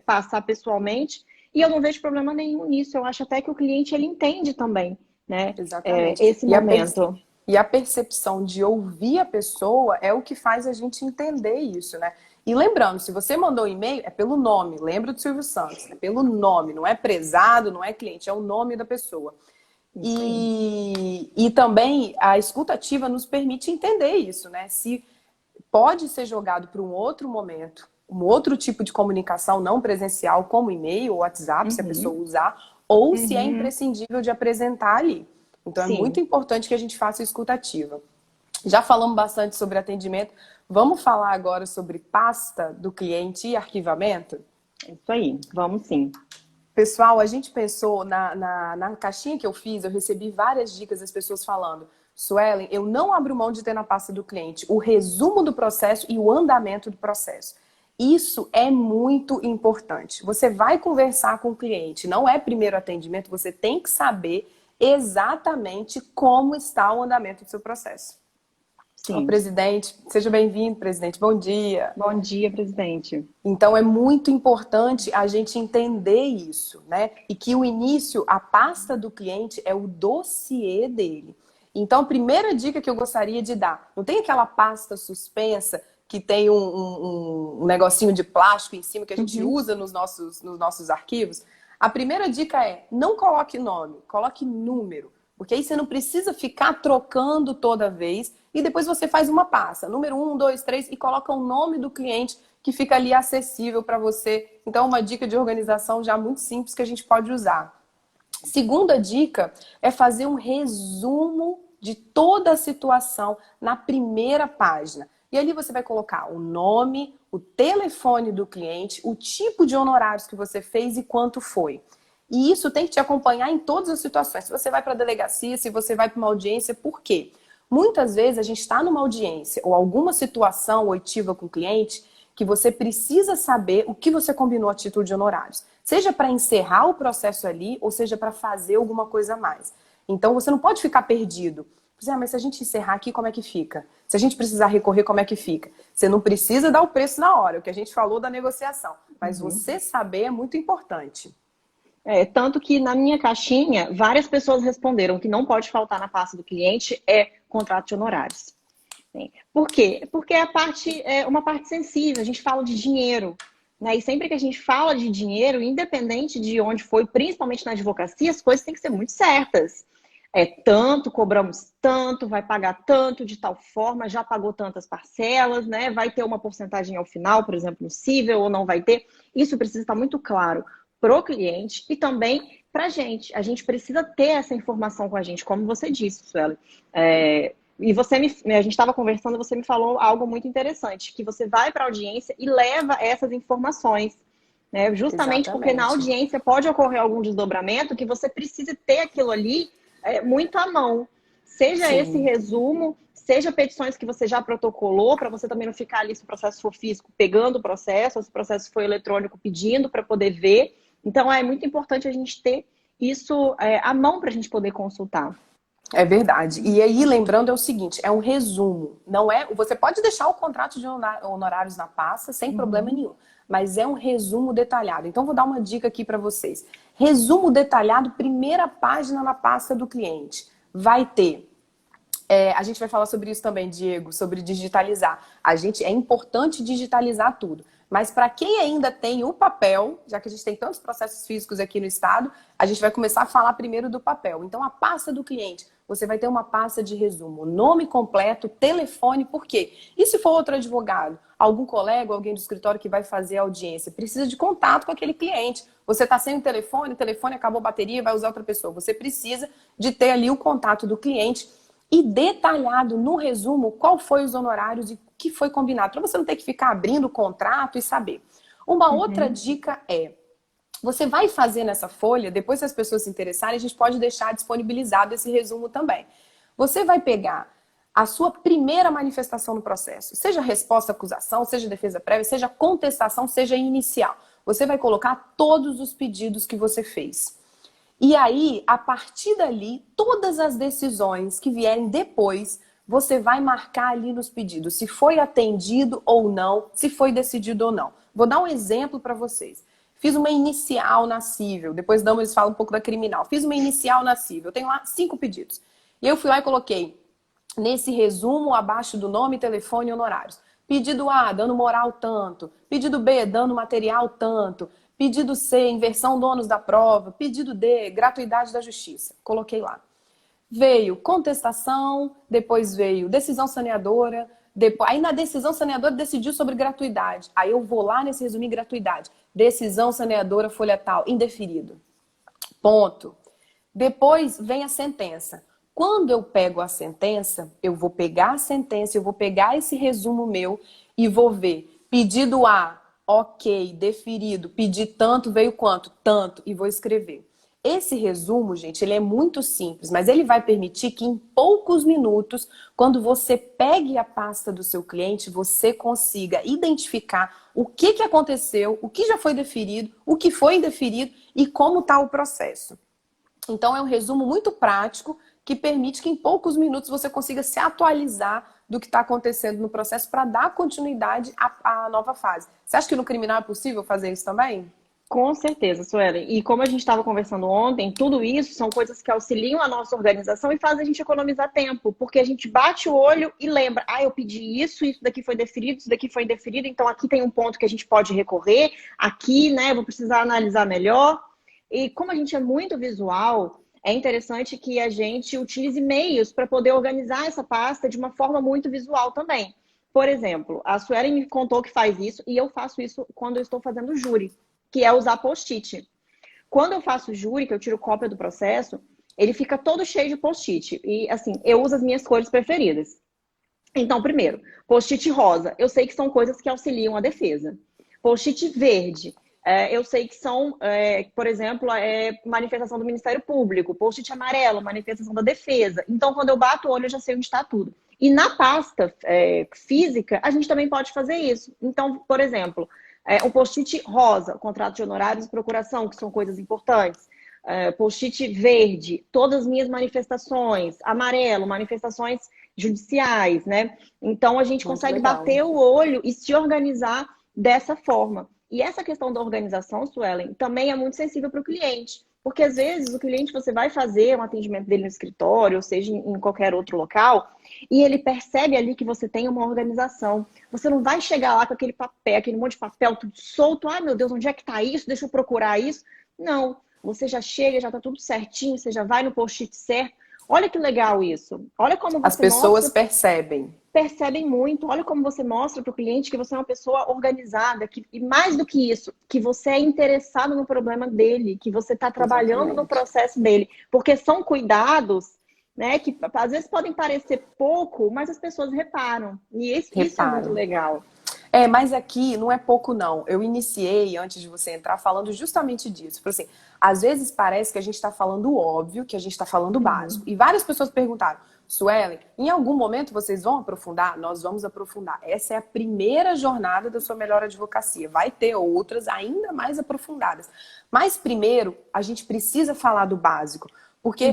Speaker 2: passar pessoalmente e eu não vejo problema nenhum nisso. Eu acho até que o cliente ele entende também, né?
Speaker 1: Exatamente.
Speaker 2: Esse momento.
Speaker 1: E a percepção de ouvir a pessoa é o que faz a gente entender isso, né? E lembrando, se você mandou um e-mail, é pelo nome. Lembra do Silvio Santos, é pelo nome, não é prezado, não é cliente, é o nome da pessoa.
Speaker 2: Isso aí.
Speaker 1: E também a escuta ativa nos permite entender isso, né? Se pode ser jogado para um outro momento, um outro tipo de comunicação não presencial, como e-mail ou WhatsApp, se a pessoa
Speaker 2: Uhum.
Speaker 1: usar, ou se é
Speaker 2: Uhum.
Speaker 1: imprescindível de apresentar ali. Então é muito
Speaker 2: Sim,
Speaker 1: importante que a gente faça escuta ativa. Já falamos bastante sobre atendimento. Vamos falar agora sobre pasta do cliente e arquivamento?
Speaker 2: isso aí. Vamos sim.
Speaker 1: Pessoal, a gente pensou na caixinha que eu fiz, eu recebi várias dicas das pessoas falando: Suelen, eu não abro mão de ter na pasta do cliente o resumo do processo e o andamento do processo. Isso é muito importante. Você vai conversar com o cliente, não é primeiro atendimento, você tem que saber exatamente como está o andamento do seu processo. Ó,
Speaker 2: Sim.
Speaker 1: presidente, seja bem-vindo, presidente. Bom dia.
Speaker 2: Bom dia, presidente.
Speaker 1: Então é muito importante a gente entender isso, né? E que o início, a pasta do cliente é o dossiê dele. Então, a primeira dica que eu gostaria de dar, não tem aquela pasta suspensa que tem um negocinho de plástico em cima que a gente
Speaker 2: Uhum.
Speaker 1: usa nos nossos arquivos? A primeira dica é, não coloque nome, coloque número. Porque aí você não precisa ficar trocando toda vez e depois você faz uma pasta, número 1, 2, 3 e coloca o nome do cliente que fica ali acessível para você. Então, uma dica de organização já muito simples que a gente pode usar. Segunda dica é fazer um resumo de toda a situação na primeira página. E ali você vai colocar o nome, o telefone do cliente, o tipo de honorários que você fez e quanto foi. E isso tem que te acompanhar em todas as situações. Se você vai para a delegacia, se você vai para uma audiência, por quê? Muitas vezes a gente está numa audiência ou alguma situação oitiva com o cliente que você precisa saber o que você combinou a título de honorários. Seja para encerrar o processo ali, ou seja para fazer alguma coisa a mais. Então você não pode ficar perdido. Mas se a gente encerrar aqui, como é que fica? Se a gente precisar recorrer, como é que fica? Você não precisa dar o preço na hora, o que a gente falou da negociação. Mas
Speaker 2: Uhum.
Speaker 1: você saber é muito importante.
Speaker 2: Tanto que na minha caixinha, várias pessoas responderam que não pode faltar na pasta do cliente é contrato de honorários. Por quê? Porque é uma parte sensível, a gente fala de dinheiro. Né? E sempre que a gente fala de dinheiro, independente de onde foi, principalmente na advocacia, as coisas têm que ser muito certas. É tanto, cobramos tanto, vai pagar tanto de tal forma, já pagou tantas parcelas, né? Vai ter uma porcentagem ao final, por exemplo, no cível, ou não vai ter. Isso precisa estar muito claro para o cliente e também para a gente. A gente precisa ter essa informação com a gente, como você disse, Sueli. E a gente estava conversando, você me falou algo muito interessante, que você vai para a audiência e leva essas informações, né? Justamente porque na
Speaker 1: Exatamente.
Speaker 2: audiência pode ocorrer algum desdobramento que você precisa ter aquilo ali muito à mão. Seja esse
Speaker 1: Sim.
Speaker 2: resumo, seja petições que você já protocolou, para você também não ficar ali, se o processo for físico, pegando o processo, ou se o processo for eletrônico, pedindo para poder ver. Então, é muito importante a gente ter isso à mão para a gente poder consultar.
Speaker 1: É verdade. E aí, lembrando, é o seguinte, é um resumo. Não é. Você pode deixar o contrato de honorários na pasta sem problema
Speaker 2: Uhum,
Speaker 1: nenhum, mas é um resumo detalhado. Então, vou dar uma dica aqui para vocês. Resumo detalhado, primeira página na pasta do cliente. Vai ter. A gente vai falar sobre isso também, Diego, sobre digitalizar. É importante digitalizar tudo. Mas para quem ainda tem o papel, já que a gente tem tantos processos físicos aqui no estado, a gente vai começar a falar primeiro do papel. Então, a pasta do cliente, você vai ter uma pasta de resumo, nome completo, telefone, por quê? E se for outro advogado, algum colega, alguém do escritório que vai fazer a audiência, precisa de contato com aquele cliente. Você está sem o telefone acabou a bateria, vai usar outra pessoa. Você precisa de ter ali o contato do cliente e detalhado no resumo qual foi os honorários e o que foi combinado, para você não ter que ficar abrindo o contrato e saber. Uma outra
Speaker 2: uhum,
Speaker 1: dica é, você vai fazer nessa folha, depois se as pessoas se interessarem, a gente pode deixar disponibilizado esse resumo também. Você vai pegar a sua primeira manifestação no processo, seja resposta à acusação, seja defesa prévia, seja contestação, seja inicial. Você vai colocar todos os pedidos que você fez. E aí, a partir dali, todas as decisões que vierem depois, você vai marcar ali nos pedidos se foi atendido ou não, se foi decidido ou não. Vou dar um exemplo para vocês. Fiz uma inicial na cível, depois eles falam um pouco da criminal. Fiz uma inicial na cível, eu tenho lá 5 pedidos. E eu fui lá e coloquei nesse resumo abaixo do nome, telefone e honorários. Pedido A, dano moral tanto. Pedido B, dano material tanto. Pedido C, inversão do ônus da prova. Pedido D, gratuidade da justiça. Coloquei lá. Veio contestação, depois veio decisão saneadora, depois, aí na decisão saneadora decidiu sobre gratuidade. Aí eu vou lá nesse resumir gratuidade. Decisão saneadora, folha tal, indeferido. Ponto. Depois vem a sentença. Quando eu pego a sentença, eu vou pegar a sentença, eu vou pegar esse resumo meu e vou ver. Pedido A, ok, deferido. Pedi tanto, veio quanto? Tanto. E vou escrever. Esse resumo, gente, ele é muito simples, mas ele vai permitir que em poucos minutos, quando você pegue a pasta do seu cliente, você consiga identificar o que aconteceu, o que já foi deferido, o que foi indeferido e como está o processo. Então, é um resumo muito prático que permite que em poucos minutos você consiga se atualizar do que está acontecendo no processo para dar continuidade à nova fase. Você acha que no criminal é possível fazer isso também?
Speaker 2: com certeza, Suelen. E como a gente estava conversando ontem, tudo isso são coisas que auxiliam a nossa organização e fazem a gente economizar tempo, porque a gente bate o olho e lembra, eu pedi isso, isso daqui foi deferido, isso daqui foi indeferido, então aqui tem um ponto que a gente pode recorrer, aqui, né, eu vou precisar analisar melhor. E como a gente é muito visual, é interessante que a gente utilize meios para poder organizar essa pasta de uma forma muito visual também. Por exemplo, a Suelen me contou que faz isso e eu faço isso quando eu estou fazendo júri, que é usar post-it. Quando eu faço júri, que eu tiro cópia do processo, ele fica todo cheio de post-it. E, assim, eu uso as minhas cores preferidas. Então, primeiro, post-it rosa. Eu sei que são coisas que auxiliam a defesa. Post-it verde. Eu sei que são, por exemplo, manifestação do Ministério Público. Post-it amarelo, manifestação da defesa. Então, quando eu bato o olho, eu já sei onde está tudo. E na pasta física, a gente também pode fazer isso. Então, por exemplo, um post-it rosa, contrato de honorários e procuração, que são coisas importantes. Post-it verde, todas as minhas manifestações. Amarelo, manifestações judiciais, né? Então, a gente
Speaker 1: Muito
Speaker 2: consegue
Speaker 1: legal.
Speaker 2: bater o olho e se organizar dessa forma. E essa questão da organização, Suelen, também é muito sensível para o cliente. Porque, às vezes, o cliente, você vai fazer um atendimento dele no escritório, ou seja, em qualquer outro local, e ele percebe ali que você tem uma organização. Você não vai chegar lá com aquele papel, aquele monte de papel tudo solto. Ai, meu Deus, onde é que está isso? Deixa eu procurar isso. Não, você já chega, já está tudo certinho, você já vai no post-it certo. Olha que legal isso. Olha como
Speaker 1: As
Speaker 2: você
Speaker 1: pessoas
Speaker 2: mostra,
Speaker 1: percebem.
Speaker 2: percebem muito. Olha como você mostra para o cliente que você é uma pessoa organizada, e mais do que isso, que você é interessado no problema dele, que você está trabalhando no
Speaker 1: Exatamente.
Speaker 2: processo dele. Porque são cuidados, né, que às vezes podem parecer pouco, mas as pessoas reparam. E isso é muito
Speaker 1: Reparo.
Speaker 2: legal.
Speaker 1: Mas aqui não é pouco, não. Eu iniciei, antes de você entrar, falando justamente disso. Falei assim, às vezes parece que a gente está falando o óbvio, que a gente está falando o básico.
Speaker 2: Uhum.
Speaker 1: E várias pessoas perguntaram, Suelen, em algum momento vocês vão aprofundar? Nós vamos aprofundar. Essa é a primeira jornada da sua melhor advocacia. Vai ter outras ainda mais aprofundadas. Mas primeiro, a gente precisa falar do básico. Porque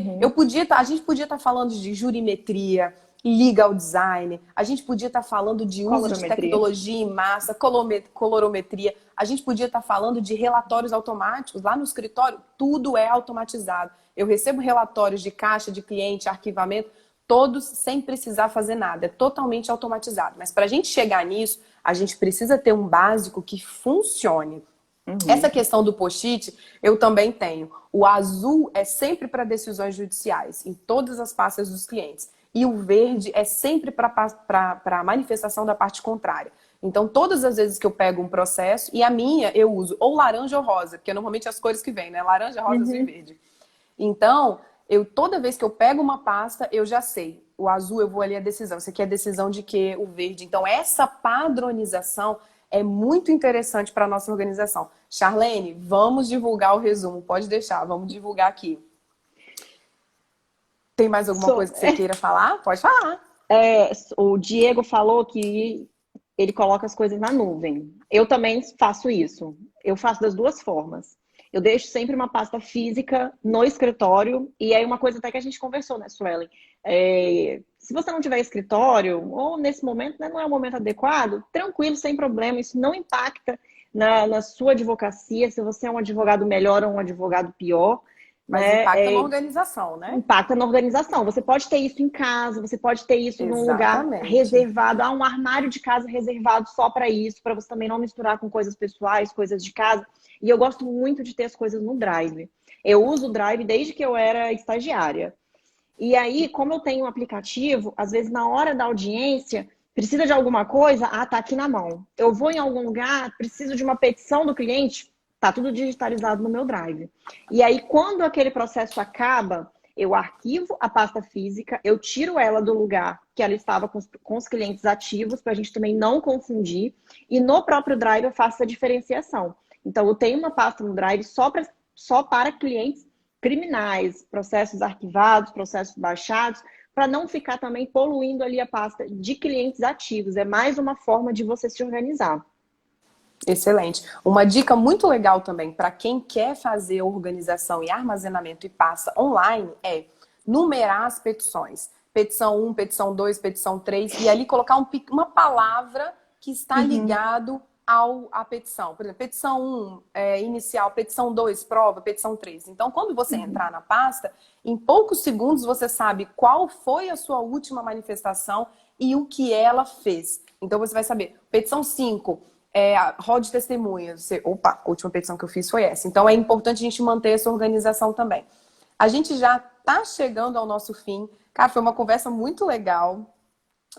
Speaker 1: a gente podia estar falando de jurimetria, legal design, a gente podia estar falando de uso de
Speaker 2: Colorimetria.
Speaker 1: tecnologia em massa, colorometria, a gente podia estar falando de relatórios automáticos. Lá no escritório, tudo é automatizado. Eu recebo relatórios de caixa, de cliente, arquivamento, todos sem precisar fazer nada. É totalmente automatizado. Mas para a gente chegar nisso, a gente precisa ter um básico que funcione. Essa questão do post-it, eu também tenho. O azul é sempre para decisões judiciais, em todas as pastas dos clientes. E o verde é sempre para a manifestação da parte contrária. Então, todas as vezes que eu pego um processo, e a minha eu uso ou laranja ou rosa, porque normalmente as cores que vêm, né? Laranja, rosa, azul e verde. Então, toda vez que eu pego uma pasta, eu já sei. O azul eu vou ali a decisão. Isso aqui é a decisão de quê? O verde. Então, essa padronização é muito interessante para a nossa organização. Charlene, vamos divulgar o resumo. Pode deixar, vamos divulgar aqui. Tem mais alguma coisa que você queira falar? Pode falar.
Speaker 2: O Diego falou que ele coloca as coisas na nuvem. Eu também faço isso. Eu faço das duas formas. Eu deixo sempre uma pasta física no escritório. E aí uma coisa até que a gente conversou, né, Suelen? Se você não tiver escritório, ou nesse momento, né, não é o momento adequado, tranquilo, sem problema. Isso não impacta na sua advocacia, se você é um advogado melhor ou um advogado pior.
Speaker 1: Mas
Speaker 2: né?
Speaker 1: impacta na organização, né?
Speaker 2: Impacta na organização. Você pode ter isso em casa, você pode ter isso num lugar
Speaker 1: Exatamente.
Speaker 2: reservado. Há um armário de casa reservado só para isso, para você também não misturar com coisas pessoais, coisas de casa. E eu gosto muito de ter as coisas no Drive. Eu uso o Drive desde que eu era estagiária. E aí, como eu tenho um aplicativo, às vezes na hora da audiência, precisa de alguma coisa, tá aqui na mão. Eu vou em algum lugar, preciso de uma petição do cliente, tá tudo digitalizado no meu Drive. E aí, quando aquele processo acaba, eu arquivo a pasta física, eu tiro ela do lugar que ela estava com os clientes ativos, para a gente também não confundir. E no próprio Drive eu faço a diferenciação. Então, eu tenho uma pasta no Drive só para clientes criminais, processos arquivados, processos baixados, para não ficar também poluindo ali a pasta de clientes ativos. É mais uma forma de você se organizar.
Speaker 1: Excelente. Uma dica muito legal também para quem quer fazer organização e armazenamento e pasta online é numerar as petições. Petição 1, petição 2, petição 3, e ali colocar uma palavra que está ligado à petição. Por exemplo, petição 1, inicial, petição 2, prova, petição 3. Então, quando você entrar na pasta, em poucos segundos você sabe qual foi a sua última manifestação e o que ela fez. Então, você vai saber, petição 5, rol de testemunhas. Opa, a última petição que eu fiz foi essa. Então, é importante a gente manter essa organização também. A gente já está chegando ao nosso fim. Cara, foi uma conversa muito legal.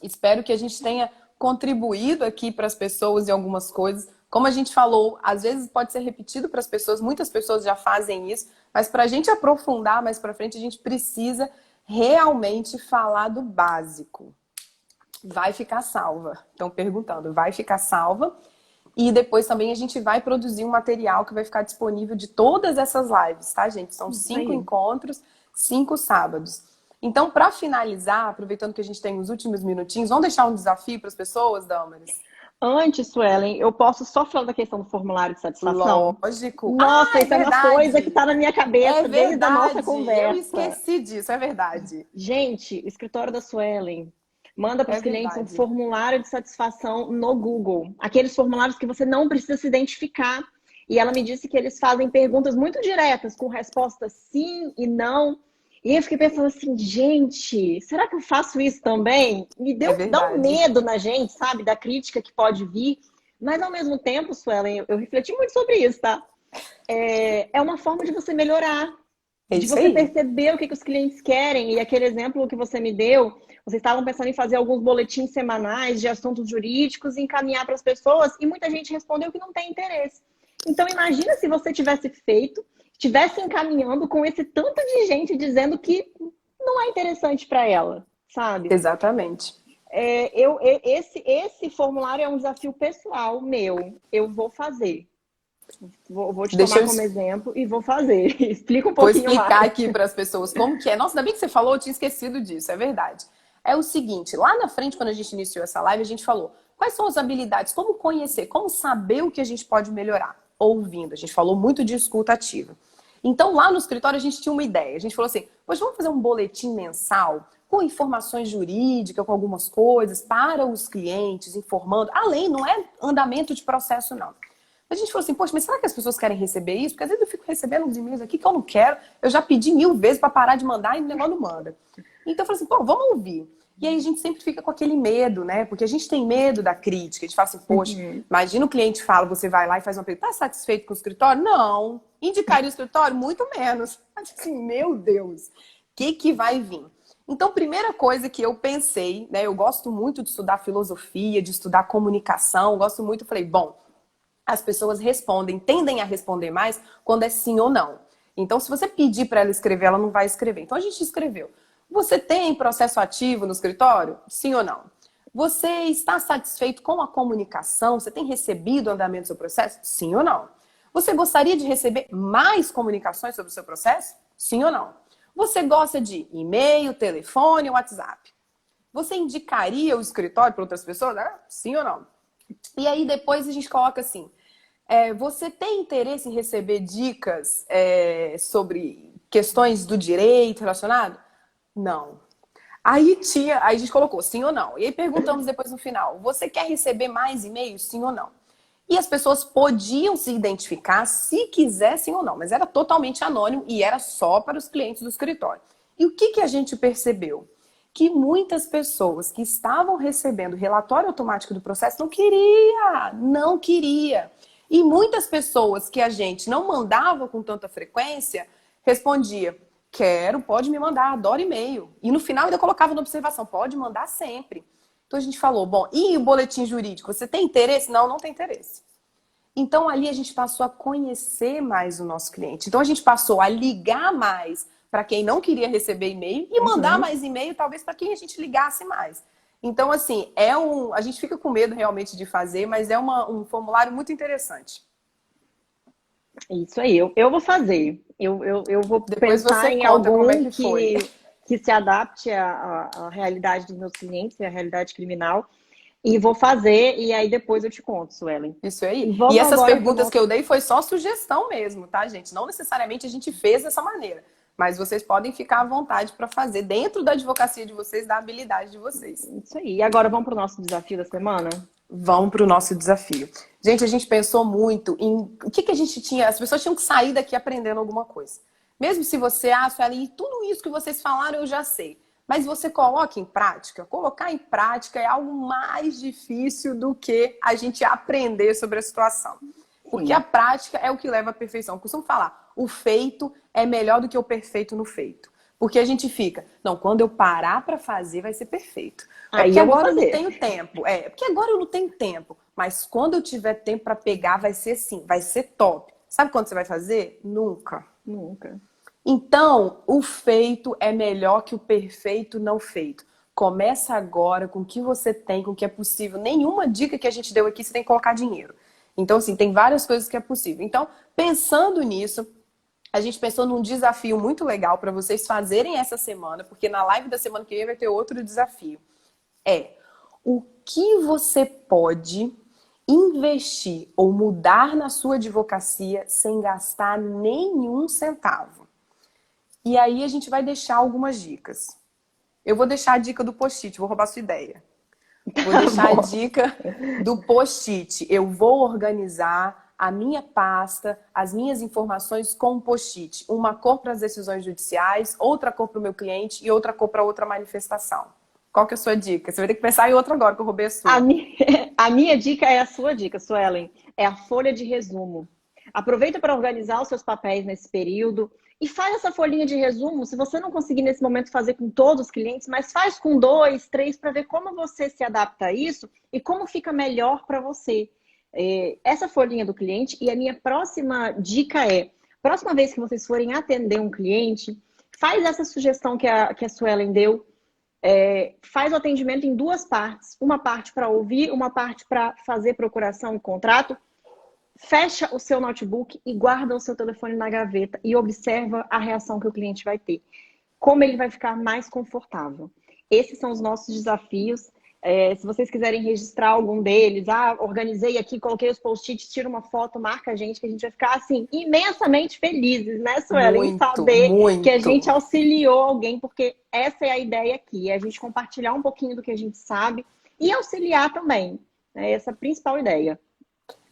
Speaker 1: Espero que a gente tenha contribuído aqui para as pessoas em algumas coisas. Como a gente falou, às vezes pode ser repetido para as pessoas, muitas pessoas já fazem isso, mas para a gente aprofundar mais para frente, a gente precisa realmente falar do básico. Vai ficar salva. Estão perguntando, vai ficar salva? E depois também a gente vai produzir um material que vai ficar disponível de todas essas lives, tá, gente? São 5 encontros, 5 sábados. Então, para finalizar, aproveitando que a gente tem os últimos minutinhos, vamos deixar um desafio para as pessoas, Damaris?
Speaker 2: Antes, Suelen, eu posso só falar da questão do formulário de satisfação?
Speaker 1: Lógico.
Speaker 2: Nossa, isso é uma coisa que está na minha cabeça desde a nossa conversa.
Speaker 1: Eu esqueci disso, é verdade.
Speaker 2: Gente, o escritório da Suelen manda para os clientes um formulário de satisfação no Google. Aqueles formulários que você não precisa se identificar. E ela me disse que eles fazem perguntas muito diretas, com respostas sim e não. E eu fiquei pensando assim, gente, será que eu faço isso também? Dá um medo na gente, sabe? Da crítica que pode vir. Mas ao mesmo tempo, Suelen, eu refleti muito sobre isso, tá? É uma forma de você melhorar. De você perceber o que os clientes querem. E aquele exemplo que você me deu, vocês estavam pensando em fazer alguns boletins semanais de assuntos jurídicos e encaminhar para as pessoas, e muita gente respondeu que não tem interesse. Então, imagina se você tivesse feito, estivesse encaminhando com esse tanto de gente dizendo que não é interessante para ela, sabe?
Speaker 1: Exatamente.
Speaker 2: Esse formulário é um desafio pessoal meu. Eu vou fazer. Vou te tomar como exemplo e vou fazer. Explica um pouquinho mais.
Speaker 1: Vou explicar aqui para as pessoas como que é. Nossa, ainda bem que você falou, eu tinha esquecido disso, é verdade. É o seguinte, lá na frente, quando a gente iniciou essa live, a gente falou quais são as habilidades, como conhecer, como saber o que a gente pode melhorar ouvindo. A gente falou muito de escuta ativa. Então, lá no escritório, a gente tinha uma ideia. A gente falou assim, pois vamos fazer um boletim mensal com informações jurídicas, com algumas coisas para os clientes, informando. Além, não é andamento de processo, não. A gente falou assim, poxa, mas será que as pessoas querem receber isso? Porque às vezes eu fico recebendo uns e-mails aqui que eu não quero. Eu já pedi 1000 vezes para parar de mandar e o negócio não manda. Então eu falei assim, pô, vamos ouvir. E aí a gente sempre fica com aquele medo, né? Porque a gente tem medo da crítica. A gente fala assim, poxa, imagina o cliente fala, você vai lá e faz uma pergunta, tá satisfeito com o escritório? Não. Indicaria o escritório? Muito menos. Assim, meu Deus, o que vai vir? Então, primeira coisa que eu pensei, né? Eu gosto muito de estudar filosofia, de estudar comunicação, gosto muito, eu falei, bom, as pessoas respondem, tendem a responder mais quando é sim ou não. Então, se você pedir para ela escrever, ela não vai escrever. Então, a gente escreveu. Você tem processo ativo no escritório? Sim ou não? Você está satisfeito com a comunicação? Você tem recebido o andamento do seu processo? Sim ou não? Você gostaria de receber mais comunicações sobre o seu processo? Sim ou não? Você gosta de e-mail, telefone ou WhatsApp? Você indicaria o escritório para outras pessoas? Sim ou não? E aí depois a gente coloca assim, você tem interesse em receber dicas sobre questões do direito relacionado? Não. Aí a gente colocou sim ou não. E aí perguntamos depois no final, você quer receber mais e-mails, sim ou não? E as pessoas podiam se identificar se quisessem ou não, mas era totalmente anônimo e era só para os clientes do escritório. E o que a gente percebeu? Que muitas pessoas que estavam recebendo relatório automático do processo não queria. E muitas pessoas que a gente não mandava com tanta frequência, respondia, quero, pode me mandar, adoro e-mail. E no final ainda colocava na observação, pode mandar sempre. Então a gente falou, bom, e o boletim jurídico, você tem interesse? Não, não tem interesse. Então ali a gente passou a conhecer mais o nosso cliente. Então a gente passou a ligar mais para quem não queria receber e-mail e mandar mais e-mail, talvez para quem a gente ligasse mais. Então, assim, a gente fica com medo realmente de fazer, mas é um formulário muito interessante.
Speaker 2: Isso aí, eu vou fazer. Eu vou
Speaker 1: Depois
Speaker 2: pensar
Speaker 1: você
Speaker 2: em
Speaker 1: conta como é
Speaker 2: algum
Speaker 1: que foi.
Speaker 2: que se adapte à realidade dos meus clientes, à realidade criminal, e vou fazer, e aí depois eu te conto, Suelen.
Speaker 1: Isso aí.
Speaker 2: E
Speaker 1: E
Speaker 2: vamos
Speaker 1: essas
Speaker 2: agora para o
Speaker 1: perguntas
Speaker 2: nosso.
Speaker 1: que eu dei foi só sugestão mesmo, tá, gente? Não necessariamente a gente fez dessa maneira. Mas vocês podem ficar à vontade para fazer dentro da advocacia de vocês, da habilidade de vocês.
Speaker 2: Isso aí. E agora vamos para o nosso desafio da semana?
Speaker 1: Vamos para o nosso desafio. Gente, a gente pensou muito em o que a gente tinha. As pessoas tinham que sair daqui aprendendo alguma coisa. Mesmo se você acha ali, tudo isso que vocês falaram eu já sei. Mas você coloca em prática. Colocar em prática é algo mais difícil do que a gente aprender sobre a situação. Porque a
Speaker 2: Sim.
Speaker 1: prática é o que leva à perfeição. Eu costumo falar, o feito é melhor do que o perfeito no feito. Porque a gente fica, não, quando eu parar para fazer vai ser perfeito. É
Speaker 2: Aí
Speaker 1: porque
Speaker 2: eu vou
Speaker 1: agora eu não
Speaker 2: fazer.
Speaker 1: tenho tempo. É porque agora eu não tenho tempo. Mas quando eu tiver tempo para pegar, vai ser assim, vai ser top. Sabe quando você vai fazer? Nunca.
Speaker 2: Nunca.
Speaker 1: Então, o feito é melhor que o perfeito não feito. Começa agora com o que você tem, com o que é possível. Nenhuma dica que a gente deu aqui você tem que colocar dinheiro. Então, assim, tem várias coisas que é possível. Então, pensando nisso, a gente pensou num desafio muito legal para vocês fazerem essa semana, porque na live da semana que vem vai ter outro desafio. É o que você pode investir ou mudar na sua advocacia sem gastar nenhum centavo. E aí a gente vai deixar algumas dicas. Eu vou deixar a dica do post-it, vou roubar sua ideia. Vou
Speaker 2: Tá
Speaker 1: deixar a
Speaker 2: bom.
Speaker 1: dica do post-it. Eu vou organizar a minha pasta, as minhas informações com um post-it. Uma cor para as decisões judiciais, outra cor para o meu cliente e outra cor para outra manifestação. Qual que é a sua dica? Você vai ter que pensar em outra agora, que eu roubei a
Speaker 2: A
Speaker 1: sua.
Speaker 2: minha, a minha dica é a sua dica, Suelen. É a folha de resumo. Aproveita para organizar os seus papéis nesse período e faz essa folhinha de resumo. Se você não conseguir nesse momento fazer com todos os clientes, mas faz com 2, 3 para ver como você se adapta a isso e como fica melhor para você. Essa folhinha do cliente. E a minha próxima dica é: próxima vez que vocês forem atender um cliente, faz essa sugestão que a Suelen deu. Faz o atendimento em 2 partes. Uma parte para ouvir, uma parte para fazer procuração e contrato. Fecha o seu notebook e guarda o seu telefone na gaveta e observa a reação que o cliente vai ter. Como ele vai ficar mais confortável. Esses são os nossos desafios. Se vocês quiserem registrar algum deles, organizei aqui, coloquei os post-its, tira uma foto, marca a gente, que a gente vai ficar, assim, imensamente felizes, né, Suelen, em
Speaker 1: Muito,
Speaker 2: saber que a gente
Speaker 1: muito.
Speaker 2: auxiliou alguém, porque essa é a ideia aqui, é a gente compartilhar um pouquinho do que a gente sabe e auxiliar também. É essa a principal ideia.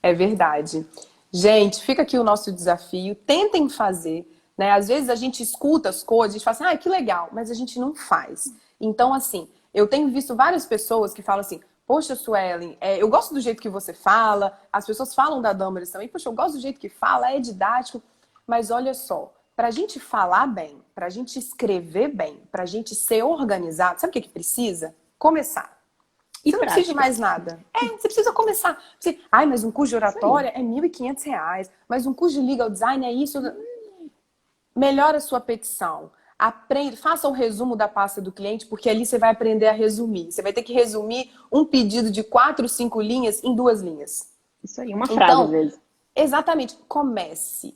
Speaker 1: É verdade. Gente, fica aqui o nosso desafio. Tentem fazer, né? Às vezes a gente escuta as coisas, a gente fala assim, que legal, mas a gente não faz. Então, assim, eu tenho visto várias pessoas que falam assim, poxa, Suelen, eu gosto do jeito que você fala, as pessoas falam da Damaris também, poxa, eu gosto do jeito que fala, é didático, mas olha só, para a gente falar bem, para a gente escrever bem, para a gente ser organizado, sabe o que que precisa? Começar.
Speaker 2: E
Speaker 1: Você não precisa de
Speaker 2: prática.
Speaker 1: mais nada. Você precisa começar. Mas um curso de
Speaker 2: Isso aí.
Speaker 1: oratória é R$ 1.500. Mas um curso de legal design é isso. Melhora a sua petição. Aprenda, faça o resumo da pasta do cliente, porque ali você vai aprender a resumir. Você vai ter que resumir um pedido de 4, 5 linhas em 2 linhas.
Speaker 2: Isso aí, uma frase às
Speaker 1: Então,
Speaker 2: vezes.
Speaker 1: exatamente, comece.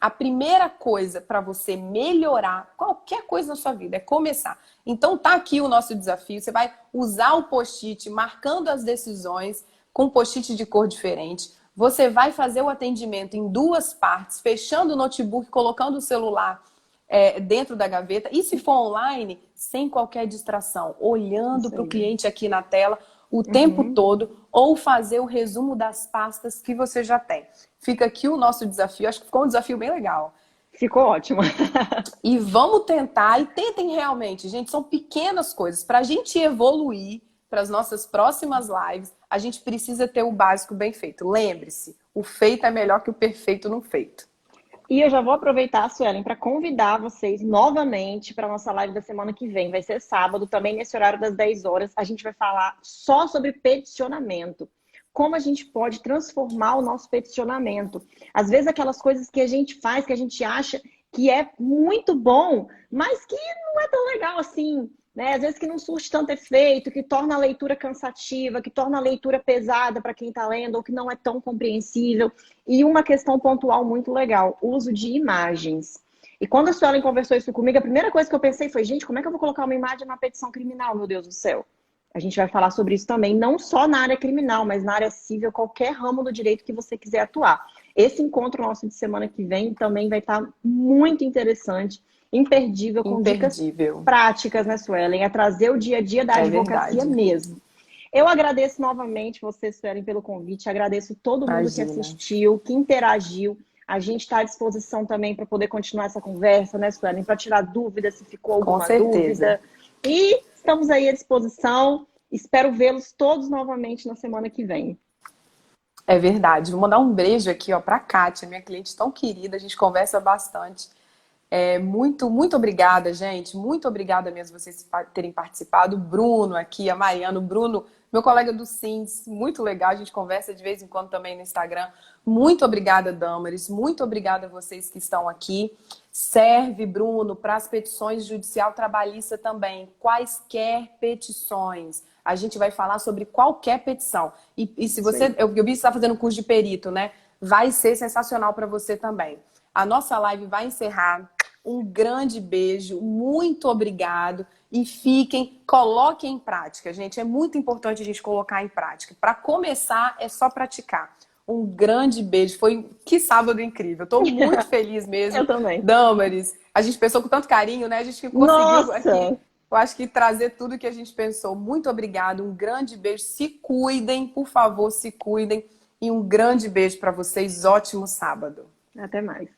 Speaker 1: A primeira coisa para você melhorar qualquer coisa na sua vida é começar. Então tá aqui o nosso desafio. Você vai usar o post-it marcando as decisões com post-it de cor diferente. Você vai fazer o atendimento em 2 partes, fechando o notebook, colocando o celular dentro da gaveta. E se for online, sem qualquer distração, olhando
Speaker 2: Isso
Speaker 1: para o
Speaker 2: aí.
Speaker 1: cliente aqui na tela o tempo
Speaker 2: Uhum.
Speaker 1: todo, ou fazer o resumo das pastas que você já tem. Fica aqui o nosso desafio. Acho que ficou um desafio bem legal.
Speaker 2: Ficou ótimo.
Speaker 1: E vamos tentar, e tentem realmente, gente, são pequenas coisas. Para a gente evoluir para as nossas próximas lives, a gente precisa ter o básico bem feito. Lembre-se, o feito é melhor que o perfeito não feito.
Speaker 2: E eu já vou aproveitar, Suelen, para convidar vocês novamente para a nossa live da semana que vem. Vai ser sábado, também nesse horário das 10 horas. A gente vai falar só sobre peticionamento. Como a gente pode transformar o nosso peticionamento. Às vezes aquelas coisas que a gente faz, que a gente acha que é muito bom, mas que não é tão legal assim, né? Às vezes que não surte tanto efeito, que torna a leitura cansativa, que torna a leitura pesada para quem está lendo, ou que não é tão compreensível. E uma questão pontual muito legal, o uso de imagens. E quando a Suelen conversou isso comigo, a primeira coisa que eu pensei foi, gente, como é que eu vou colocar uma imagem na petição criminal, meu Deus do céu? A gente vai falar sobre isso também, não só na área criminal, mas na área civil, qualquer ramo do direito que você quiser atuar. Esse encontro nosso de semana que vem também vai estar muito interessante, imperdível, com dicas
Speaker 1: Imperdível.
Speaker 2: práticas, né, Suelen? É trazer o dia a dia da
Speaker 1: É
Speaker 2: advocacia
Speaker 1: verdade.
Speaker 2: mesmo. Eu agradeço novamente você, Suelen, pelo convite. Agradeço todo mundo que
Speaker 1: Imagina.
Speaker 2: assistiu, que interagiu. A gente está à disposição também para poder continuar essa conversa, né, Suelen? Para tirar dúvidas, se ficou
Speaker 1: Com
Speaker 2: alguma
Speaker 1: certeza.
Speaker 2: dúvida. E estamos aí à disposição. Espero vê-los todos novamente na semana que vem.
Speaker 1: É verdade. Vou mandar um beijo aqui, ó, para Kátia, minha cliente tão querida. A gente conversa bastante. Muito obrigada, gente. Muito obrigada mesmo vocês terem participado. O Bruno aqui, a Mariana, o Bruno, meu colega do SINDS, muito legal. A gente conversa de vez em quando também no Instagram. Muito obrigada, Damaris. Muito obrigada a vocês que estão aqui. Serve, Bruno, para as petições judicial trabalhista também. Quaisquer petições. A gente vai falar sobre qualquer petição. E se você... Eu vi que você está fazendo um curso de perito, né? Vai ser sensacional para você também. A nossa live vai encerrar. Um grande beijo, muito obrigado. E coloquem em prática, gente. É muito importante a gente colocar em prática. Para começar, é só praticar. Um grande beijo. Que sábado incrível. Estou muito feliz mesmo.
Speaker 2: Eu também.
Speaker 1: Damaris, a gente pensou com tanto carinho, né? A gente conseguiu aqui,
Speaker 2: Nossa!
Speaker 1: eu acho que trazer tudo que a gente pensou. Muito obrigado. Um grande beijo. Se cuidem, por favor, se cuidem. E um grande beijo para vocês. Ótimo sábado.
Speaker 2: Até mais.